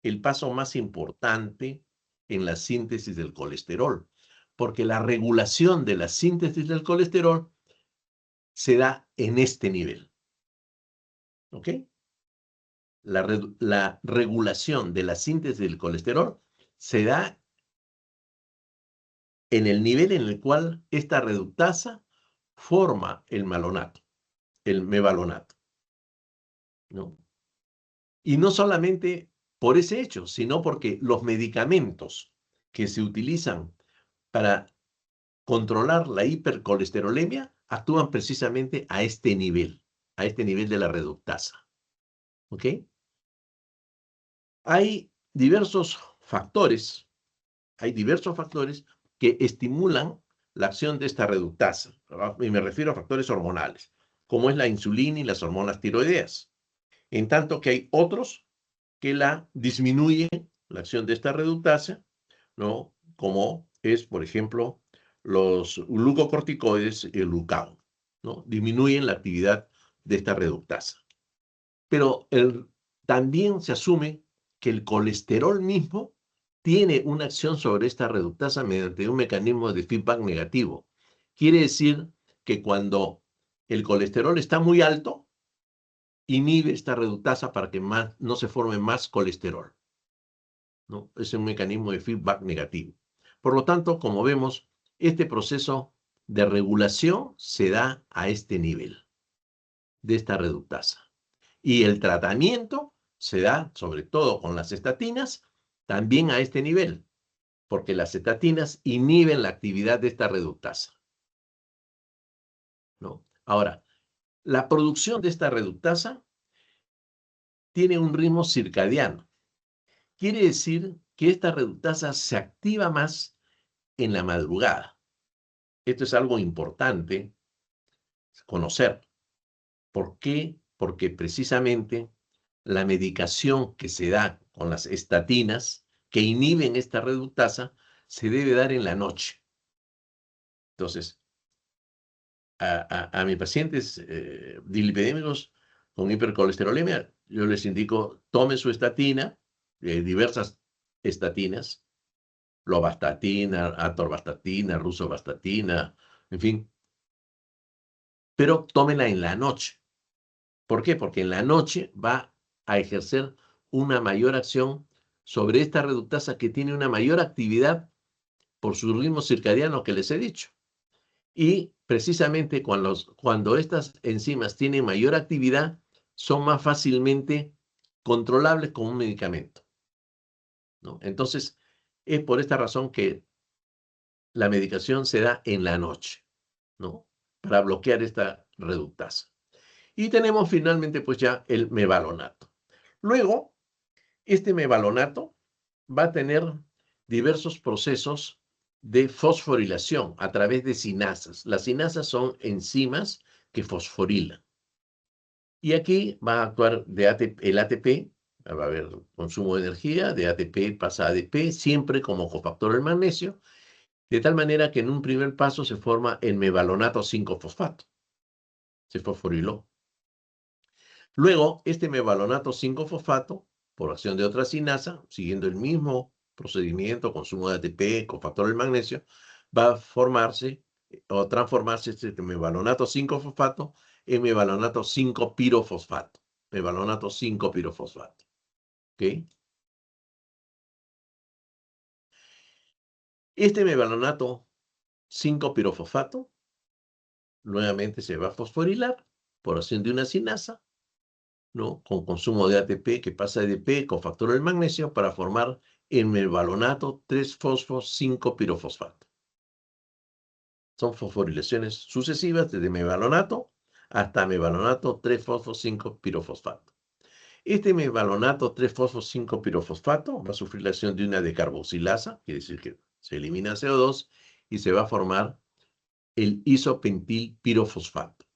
el paso más importante en la síntesis del colesterol? Porque la regulación de la síntesis del colesterol se da en este nivel, ¿ok? La regulación de la síntesis del colesterol se da en el nivel en el cual esta reductasa forma el malonato, el mevalonato, ¿no? Y no solamente por ese hecho, sino porque los medicamentos que se utilizan para controlar la hipercolesterolemia actúan precisamente a este nivel de la reductasa, ¿ok? Hay diversos factores que estimulan la acción de esta reductasa, ¿verdad? Y me refiero a factores hormonales, como es la insulina y las hormonas tiroideas. En tanto que hay otros que la disminuyen, la acción de esta reductasa, ¿no? Como es, por ejemplo, los glucocorticoides y el glucagón, ¿no? Disminuyen la actividad de esta reductasa. Pero también se asume que el colesterol mismo tiene una acción sobre esta reductasa mediante un mecanismo de feedback negativo. Quiere decir que cuando el colesterol está muy alto, inhibe esta reductasa para que no se forme más colesterol, ¿no? Es un mecanismo de feedback negativo. Por lo tanto, como vemos, este proceso de regulación se da a este nivel de esta reductasa. Y el tratamiento se da, sobre todo con las estatinas, también a este nivel, porque las estatinas inhiben la actividad de esta reductasa, ¿no? Ahora, la producción de esta reductasa tiene un ritmo circadiano. Quiere decir que esta reductasa se activa más en la madrugada. Esto es algo importante conocer. ¿Por qué? Porque precisamente la medicación que se da con las estatinas que inhiben esta reductasa se debe dar en la noche. Entonces, a mis pacientes dislipidémicos con hipercolesterolemia, yo les indico, tome su estatina, diversas estatinas, lovastatina, atorvastatina, rosuvastatina, en fin, pero tómenla en la noche. ¿Por qué? Porque en la noche va a ejercer una mayor acción sobre esta reductasa que tiene una mayor actividad por su ritmo circadiano que les he dicho. Y precisamente cuando estas enzimas tienen mayor actividad, son más fácilmente controlables con un medicamento, ¿no? Entonces, es por esta razón que la medicación se da en la noche, ¿no? Para bloquear esta reductasa. Y tenemos finalmente pues ya el mevalonato. Luego, este mevalonato va a tener diversos procesos de fosforilación a través de cinasas. Las cinasas son enzimas que fosforilan. Y aquí va a actuar el ATP, va a haber consumo de energía, de ATP pasa a ADP, siempre como cofactor del magnesio, de tal manera que en un primer paso se forma el mevalonato 5-fosfato. Se fosforiló. Luego, este mevalonato 5-fosfato, por acción de otra cinasa, siguiendo el mismo procedimiento, consumo de ATP, cofactor del magnesio, va a formarse o transformarse este mevalonato 5-fosfato en mevalonato 5-pirofosfato. Mevalonato 5-pirofosfato. ¿Ok? Este mevalonato 5-pirofosfato nuevamente se va a fosforilar por acción de una cinasa, ¿no? Con consumo de ATP que pasa a ADP con factor del magnesio para formar el mevalonato 3-fosfo-5-pirofosfato. Son fosforilaciones sucesivas desde mevalonato hasta mevalonato 3-fosfo-5-pirofosfato. Este mevalonato 3-fosfo-5-pirofosfato va a sufrir la acción de una decarboxilasa, quiere decir que se elimina CO2 y se va a formar el isopentilpirofosfato.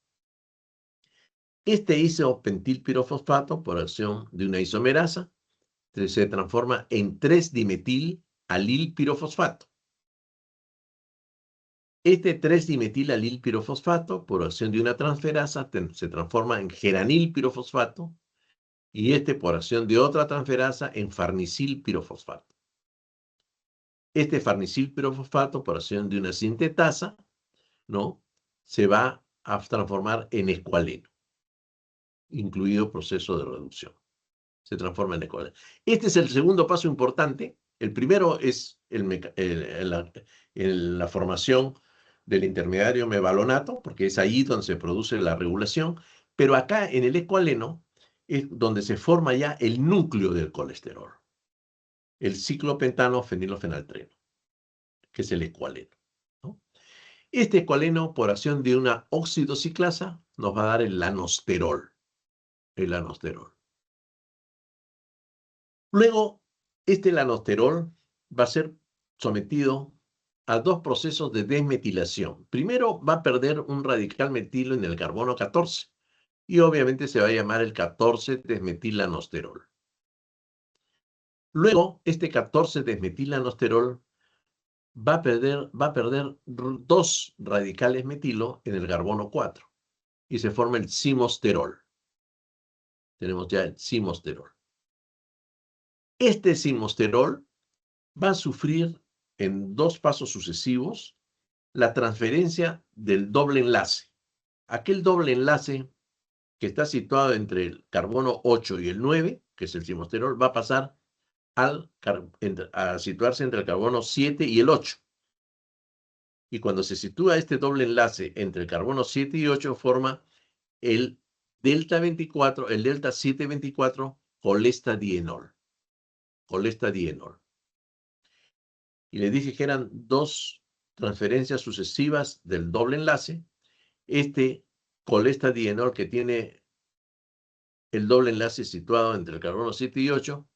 Este isopentilpirofosfato, por acción de una isomerasa, se transforma en 3-dimetil-alilpirofosfato. Este 3-dimetil-alilpirofosfato, por acción de una transferasa, se transforma en geranilpirofosfato, y este, por acción de otra transferasa, en farnicilpirofosfato. Este farnicilpirofosfato, por acción de una sintetasa, ¿no?, se va a transformar en escualeno, incluido proceso de reducción. Se transforma en escualeno. Este es el segundo paso importante. El primero es la formación del intermediario mevalonato, porque es ahí donde se produce la regulación, pero acá en el escualeno es donde se forma ya el núcleo del colesterol, el ciclopentano fenilofenaltreno, que es el escualeno, ¿no? Este escualeno, por acción de una oxidociclasa, nos va a dar el lanosterol. El lanosterol. Luego, este lanosterol va a ser sometido a dos procesos de desmetilación. Primero va a perder un radical metilo en el carbono 14 y obviamente se va a llamar el 14-desmetilanosterol. Luego, este 14-desmetilanosterol va a perder dos radicales metilo en el carbono 4 y se forma el simosterol. Tenemos ya el simosterol. Este simosterol va a sufrir en dos pasos sucesivos la transferencia del doble enlace. Aquel doble enlace que está situado entre el carbono 8 y el 9, que es el simosterol, va a pasar a situarse entre el carbono 7 y el 8. Y cuando se sitúa este doble enlace entre el carbono 7 y 8, forma el delta 24, el delta 724 colestadienol. Colestadienol. Y le dije que eran dos transferencias sucesivas del doble enlace. Este colestadienol, que tiene el doble enlace situado entre el carbono 7 y 8,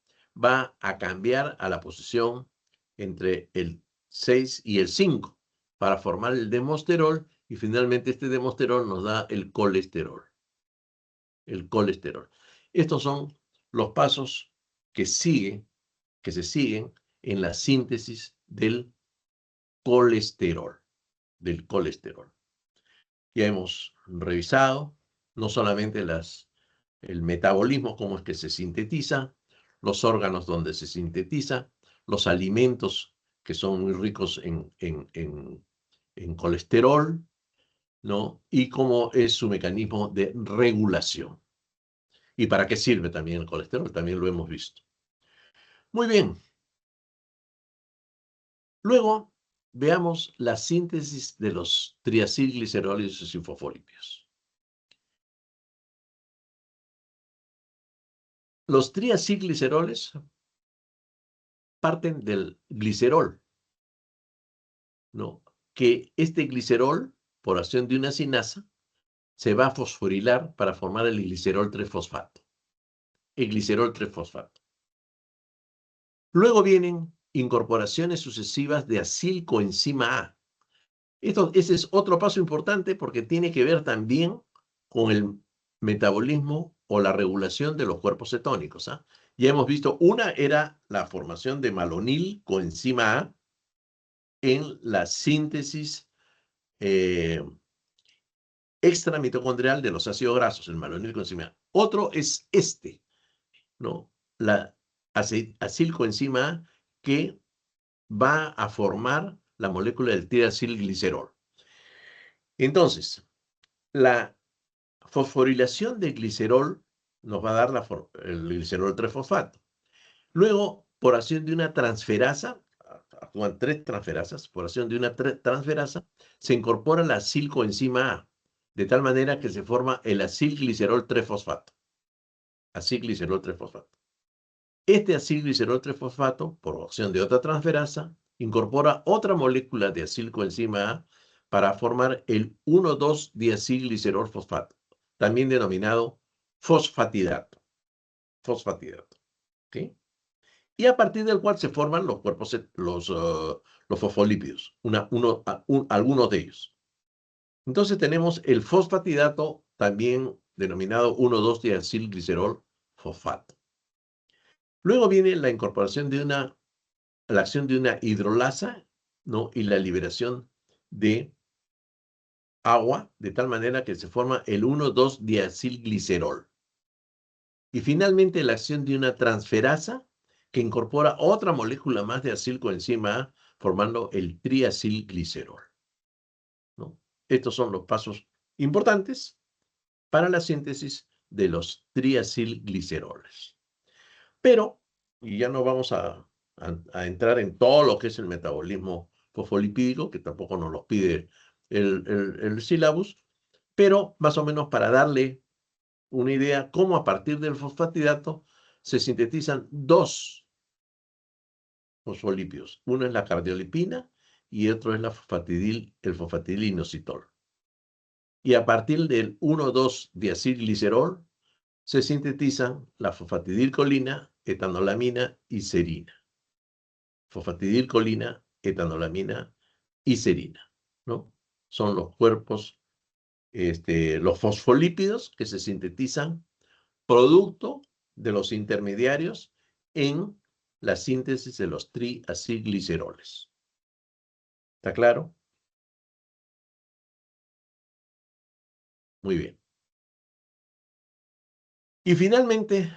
va a cambiar a la posición entre el 6 y el 5 para formar el demosterol, y finalmente este demosterol nos da el colesterol. El colesterol. Estos son los pasos que se siguen en la síntesis del colesterol. Ya hemos revisado no solamente el metabolismo, cómo es que se sintetiza, los órganos donde se sintetiza, los alimentos que son muy ricos en colesterol, ¿no?, y cómo es su mecanismo de regulación. ¿Y para qué sirve también el colesterol? También lo hemos visto. Muy bien. Luego, veamos la síntesis de los triacilglicerólidos y fosfolípidos. Los triacilgliceroles parten del glicerol, ¿no?, que este glicerol, por acción de una sinasa, se va a fosforilar para formar el glicerol 3-fosfato. El glicerol 3-fosfato. Luego vienen incorporaciones sucesivas de acilcoenzima A. Ese es otro paso importante porque tiene que ver también con el metabolismo o la regulación de los cuerpos cetónicos, ¿ah? Ya hemos visto, una era la formación de malonil coenzima A en la síntesis extramitocondrial de los ácidos grasos, el malonil coenzima A. Otro es ¿no?, la acilcoenzima A, que va a formar la molécula del triacilglicerol. Entonces, la fosforilación del glicerol nos va a dar el glicerol 3-fosfato. Luego, por acción de una transferasa, actúan tres transferasas, por acción de una transferasa, se incorpora la acilcoenzima A, de tal manera que se forma el acilglicerol 3-fosfato. Acilglicerol 3-fosfato. Este acilglicerol 3-fosfato, por acción de otra transferasa, incorpora otra molécula de acilcoenzima A para formar el 1,2-diacilglicerol fosfato, también denominado fosfatidato. fosfatidato. ¿Ok? Y a partir del cual se forman los cuerpos, los fosfolípidos, algunos de ellos. Entonces tenemos el fosfatidato, también denominado 1,2-diacilglicerol fosfato. Luego viene la incorporación de la acción de una hidrolasa, ¿no? Y la liberación de agua, de tal manera que se forma el 1,2-diacilglicerol. Y finalmente la acción de una transferasa que incorpora otra molécula más de acilcoenzima A, formando el triacilglicerol, ¿no? Estos son los pasos importantes para la síntesis de los triacilgliceroles. Pero, y ya no vamos a entrar en todo lo que es el metabolismo fosfolipídico, que tampoco nos lo pide el sílabus, pero más o menos para darle una idea cómo a partir del fosfatidato se sintetizan dos fosfolípidos. Uno es la cardiolipina y otro es el fosfatidilinositol. Y a partir del 1,2-diacilglicerol se sintetizan la fosfatidilcolina, etanolamina y serina. Fosfatidilcolina, etanolamina y serina, ¿no? Son los cuerpos, los fosfolípidos que se sintetizan producto de los intermediarios en la síntesis de los triacilgliceroles. ¿Está claro? Muy bien. Y finalmente,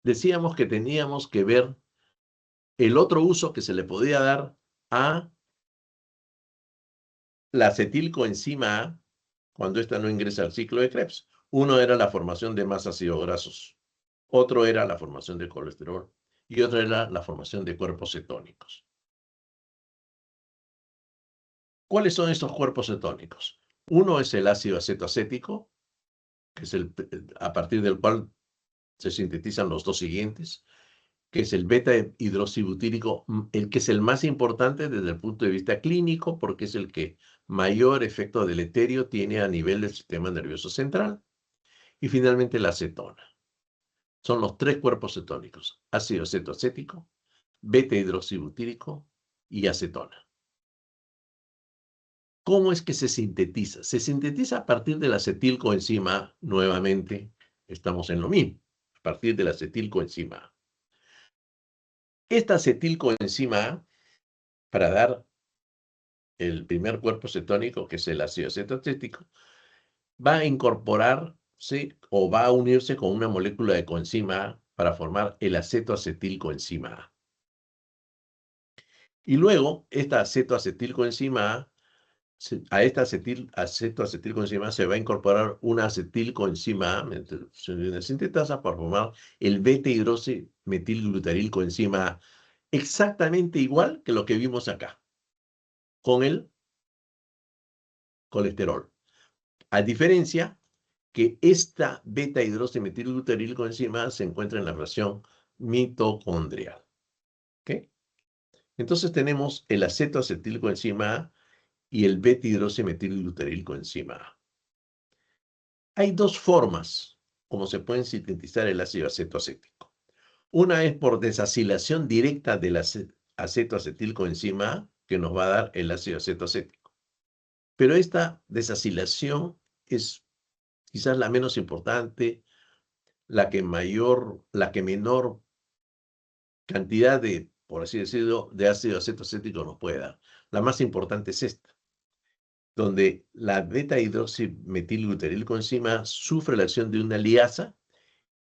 decíamos que teníamos que ver el otro uso que se le podía dar a la acetilcoenzima A cuando ésta no ingresa al ciclo de Krebs. Uno era la formación de más ácidos grasos, otro era la formación de colesterol y otro era la formación de cuerpos cetónicos. ¿Cuáles son estos cuerpos cetónicos? Uno es el ácido acetoacético, que es a partir del cual se sintetizan los dos siguientes, que es el beta-hidroxibutírico, el que es el más importante desde el punto de vista clínico, porque es el que mayor efecto deleterio tiene a nivel del sistema nervioso central. Y finalmente la acetona. Son los tres cuerpos cetónicos: ácido acetoacético, beta-hidroxibutírico y acetona. ¿Cómo es que se sintetiza? Se sintetiza a partir de la acetilcoenzima A. Nuevamente, estamos en lo mismo, a partir de la acetilcoenzima A. Esta acetilcoenzima A, para dar el primer cuerpo cetónico, que es el ácido acetoacético, va a incorporarse o va a unirse con una molécula de coenzima A para formar el acetoacetilcoenzima A. Y luego, esta acetoacetilcoenzima A esta acetoacetilcoenzima A se va a incorporar una acetilcoenzima A, una sintetasa para formar el beta-hidroximetilglutarilcoenzima A, exactamente igual que lo que vimos acá, con el colesterol. A diferencia que esta beta-hidroximetilglutarilcoenzima A se encuentra en la fracción mitocondrial. ¿Ok? Entonces tenemos el acetoacetilcoenzima A y el beta-hidroximetilglutarilcoenzima A. Hay dos formas como se pueden sintetizar el ácido acetoacético. Una es por desacilación directa del acetoacetilcoenzima A, que nos va a dar el ácido acetoacético. Pero esta desacilación es quizás la menos importante, la que menor cantidad de, por así decirlo, de ácido acetoacético nos puede dar. La más importante es esta, donde la beta-hidroximetilglutarilcoenzima sufre la acción de una liasa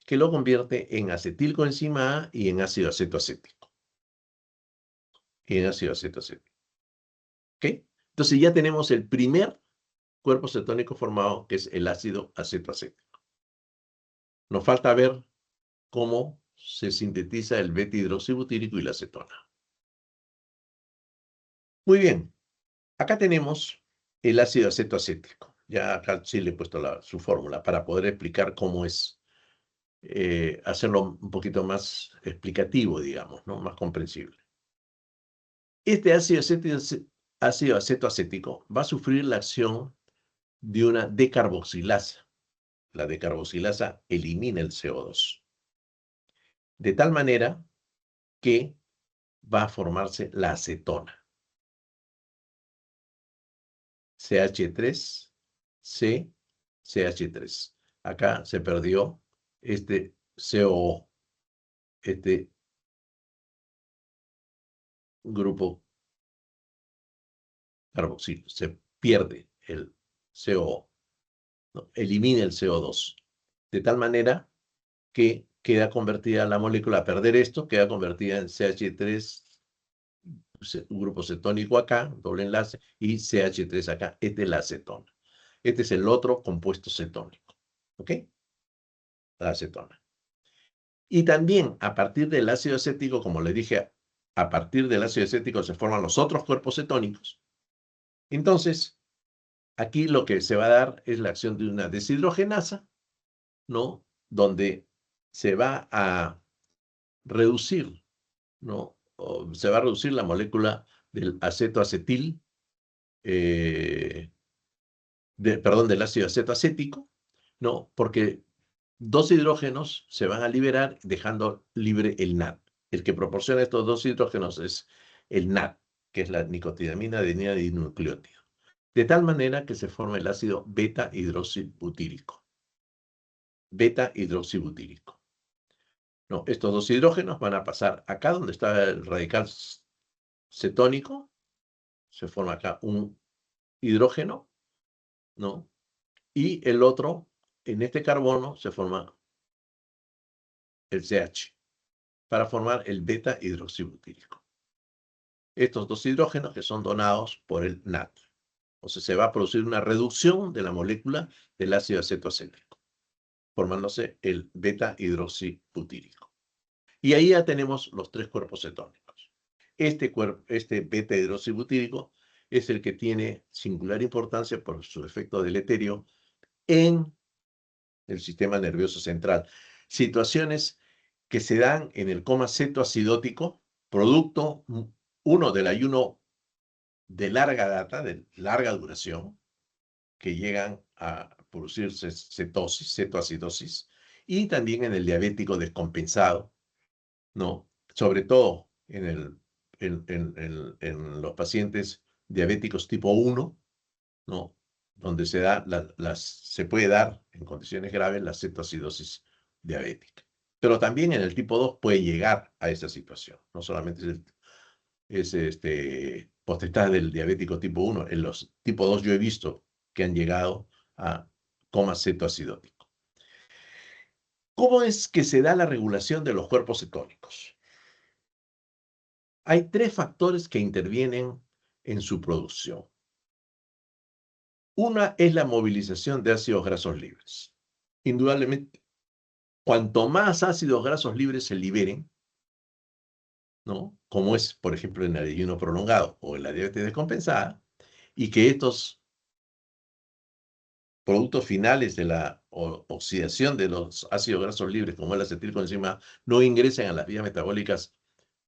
que lo convierte en acetilcoenzima A y en ácido acetoacético. ¿Ok? Entonces ya tenemos el primer cuerpo cetónico formado, que es el ácido acetoacético. Nos falta ver cómo se sintetiza el beta-hidroxibutírico y la acetona. Muy bien. Acá tenemos el ácido acetoacético. Ya acá sí le he puesto su fórmula para poder explicar cómo es, hacerlo un poquito más explicativo, digamos, ¿no? Más comprensible. Este ácido acetoacético va a sufrir la acción de una decarboxilasa. la decarboxilasa elimina el CO2. De tal manera que va a formarse la acetona. CH3, CH3. Acá se perdió este COO, este grupo carboxilo. Se pierde el COO, ¿no? Elimina el CO2. De tal manera que queda convertida la molécula, a perder esto, queda convertida en CH3, un grupo cetónico acá, doble enlace, y CH3 acá. Esta es la acetona. Este es el otro compuesto cetónico. ¿Ok? La acetona. Y también a partir del ácido acético, como le dije, a partir del ácido acético se forman los otros cuerpos cetónicos. Entonces, aquí lo que se va a dar es la acción de una deshidrogenasa, ¿no? Donde se va a reducir, ¿no? O se va a reducir la molécula del acetoacetil, perdón, del ácido acetoacético, ¿no? Porque dos hidrógenos se van a liberar dejando libre el NAD. El que proporciona estos dos hidrógenos es el NAD, que es la nicotinamina adenina dinucleótido. De tal manera que se forma el ácido beta-hidroxibutírico. Beta-hidroxibutírico. No, estos dos hidrógenos van a pasar acá donde está el radical cetónico. Se forma acá un hidrógeno, ¿no? Y el otro, en este carbono, se forma el CH, para formar el beta-hidroxibutírico. Estos dos hidrógenos que son donados por el NAD. O sea, se va a producir una reducción de la molécula del ácido acetoacético, formándose el beta-hidroxibutírico. Y ahí ya tenemos los tres cuerpos cetónicos. Este beta-hidroxibutírico es el que tiene singular importancia por su efecto deleterio en el sistema nervioso central. Situaciones que se dan en el coma cetoacidótico, producto, uno, del ayuno de larga data, de larga duración, que llegan a producirse cetosis, cetoacidosis, y también en el diabético descompensado, ¿no? Sobre todo en los pacientes diabéticos tipo 1, ¿no? Donde se puede dar en condiciones graves la cetoacidosis diabética. Pero también en el tipo 2 puede llegar a esa situación. No solamente es potestad del diabético tipo 1. En los tipo 2 yo he visto que han llegado a coma cetoacidótico. ¿Cómo es que se da la regulación de los cuerpos cetónicos? Hay tres factores que intervienen en su producción. Una es la movilización de ácidos grasos libres. Indudablemente, cuanto más ácidos grasos libres se liberen, ¿no? Como es, por ejemplo, en el ayuno prolongado o en la diabetes descompensada, y que estos productos finales de la oxidación de los ácidos grasos libres, como el acetilcoenzima, no ingresen a las vías metabólicas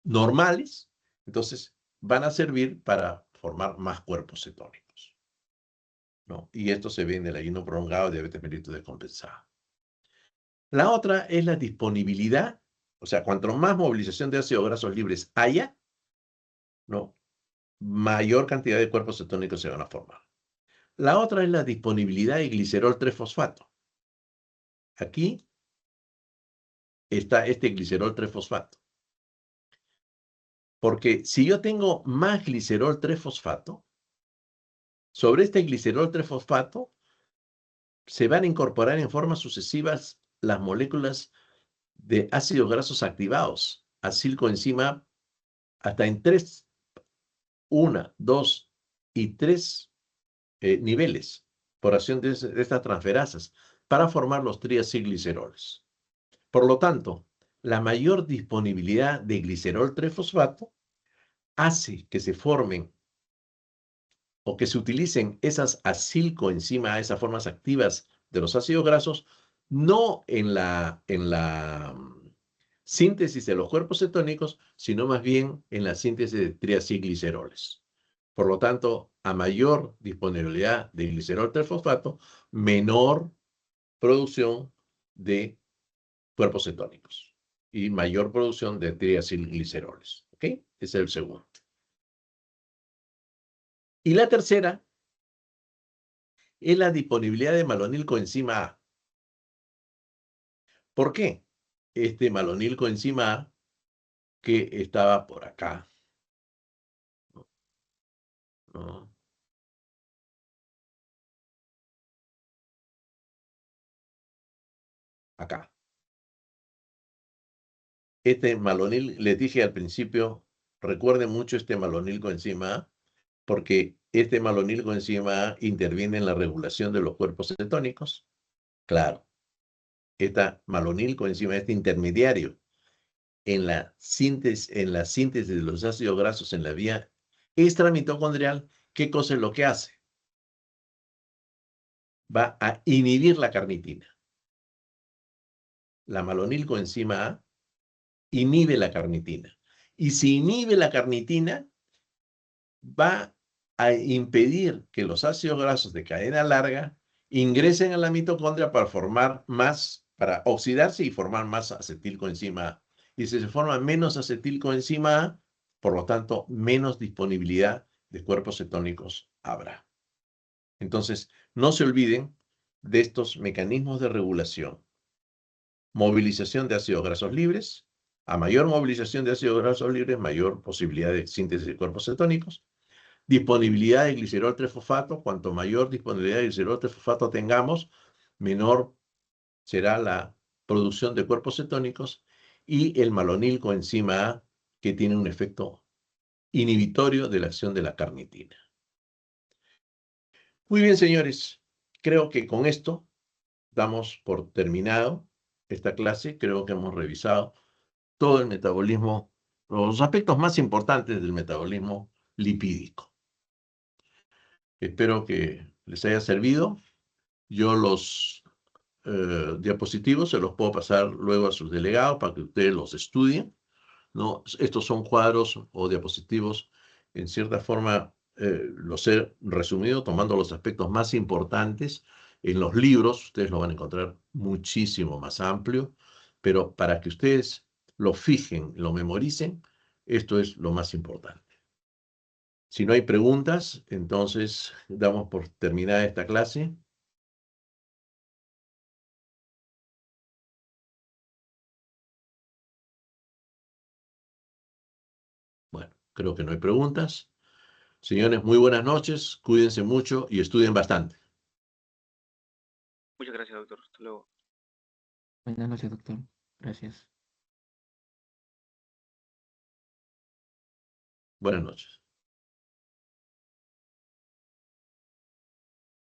normales, entonces van a servir para formar más cuerpos cetónicos, ¿no? Y esto se ve en el ayuno prolongado de diabetes mellitus descompensada. La otra es la disponibilidad, o sea, cuanto más movilización de ácidos grasos libres haya, ¿no? Mayor cantidad de cuerpos cetónicos se van a formar. La otra es la disponibilidad de glicerol 3-fosfato. Aquí está este glicerol 3-fosfato. Porque si yo tengo más glicerol 3-fosfato, sobre este glicerol 3-fosfato se van a incorporar en formas sucesivas las moléculas de ácidos grasos activados, acilcoenzima, hasta en 1, 2 y 3 niveles por acción de estas transferasas para formar los triacilgliceroles. Por lo tanto, la mayor disponibilidad de glicerol 3-fosfato hace que se formen o que se utilicen esas acilcoenzima, esas formas activas de los ácidos grasos, no en la síntesis de los cuerpos cetónicos, sino más bien en la síntesis de triacilgliceroles. Por lo tanto, a mayor disponibilidad de glicerol 3-fosfato, menor producción de cuerpos cetónicos y mayor producción de triacilgliceroles. ¿Ok? Ese es el segundo. Y la tercera es la disponibilidad de malonilcoenzima A. ¿Por qué? Este malonilcoenzima A, que estaba por acá, ¿no? Acá. Este malonil, les dije al principio, recuerden mucho este malonilcoenzima A, porque este malonilcoenzima A interviene en la regulación de los cuerpos cetónicos. Claro, esta malonilcoenzima, este intermediario en la síntesis de los ácidos grasos en la vía extramitocondrial, ¿qué cosa es lo que hace? Va a inhibir la carnitina. La malonilcoenzima A inhibe la carnitina. Y si inhibe la carnitina, va a impedir que los ácidos grasos de cadena larga ingresen a la mitocondria para formar más, para oxidarse y formar más acetilcoenzima A. Y si se forma menos acetilcoenzima A, por lo tanto, menos disponibilidad de cuerpos cetónicos habrá. Entonces, no se olviden de estos mecanismos de regulación. Movilización de ácidos grasos libres. A mayor movilización de ácidos grasos libres, mayor posibilidad de síntesis de cuerpos cetónicos. Disponibilidad de glicerol 3-fosfato. Cuanto mayor disponibilidad de glicerol 3-fosfato tengamos, menor será la producción de cuerpos cetónicos. Y el malonilcoenzima A, que tiene un efecto inhibitorio de la acción de la carnitina. Muy bien, señores. Creo que con esto damos por terminado esta clase. Creo que hemos revisado todo el metabolismo, los aspectos más importantes del metabolismo lipídico. Espero que les haya servido. Yo los diapositivos se los puedo pasar luego a sus delegados para que ustedes los estudien, ¿no? Estos son cuadros o diapositivos, en cierta forma los he resumido tomando los aspectos más importantes. En los libros ustedes lo van a encontrar muchísimo más amplio, pero para que ustedes lo fijen, lo memoricen, esto es lo más importante. Si no hay preguntas, entonces damos por terminada esta clase. Bueno, creo que no hay preguntas. Señores, muy buenas noches, cuídense mucho y estudien bastante. Muchas gracias, doctor. Hasta luego. Buenas noches, doctor. Gracias. Buenas noches.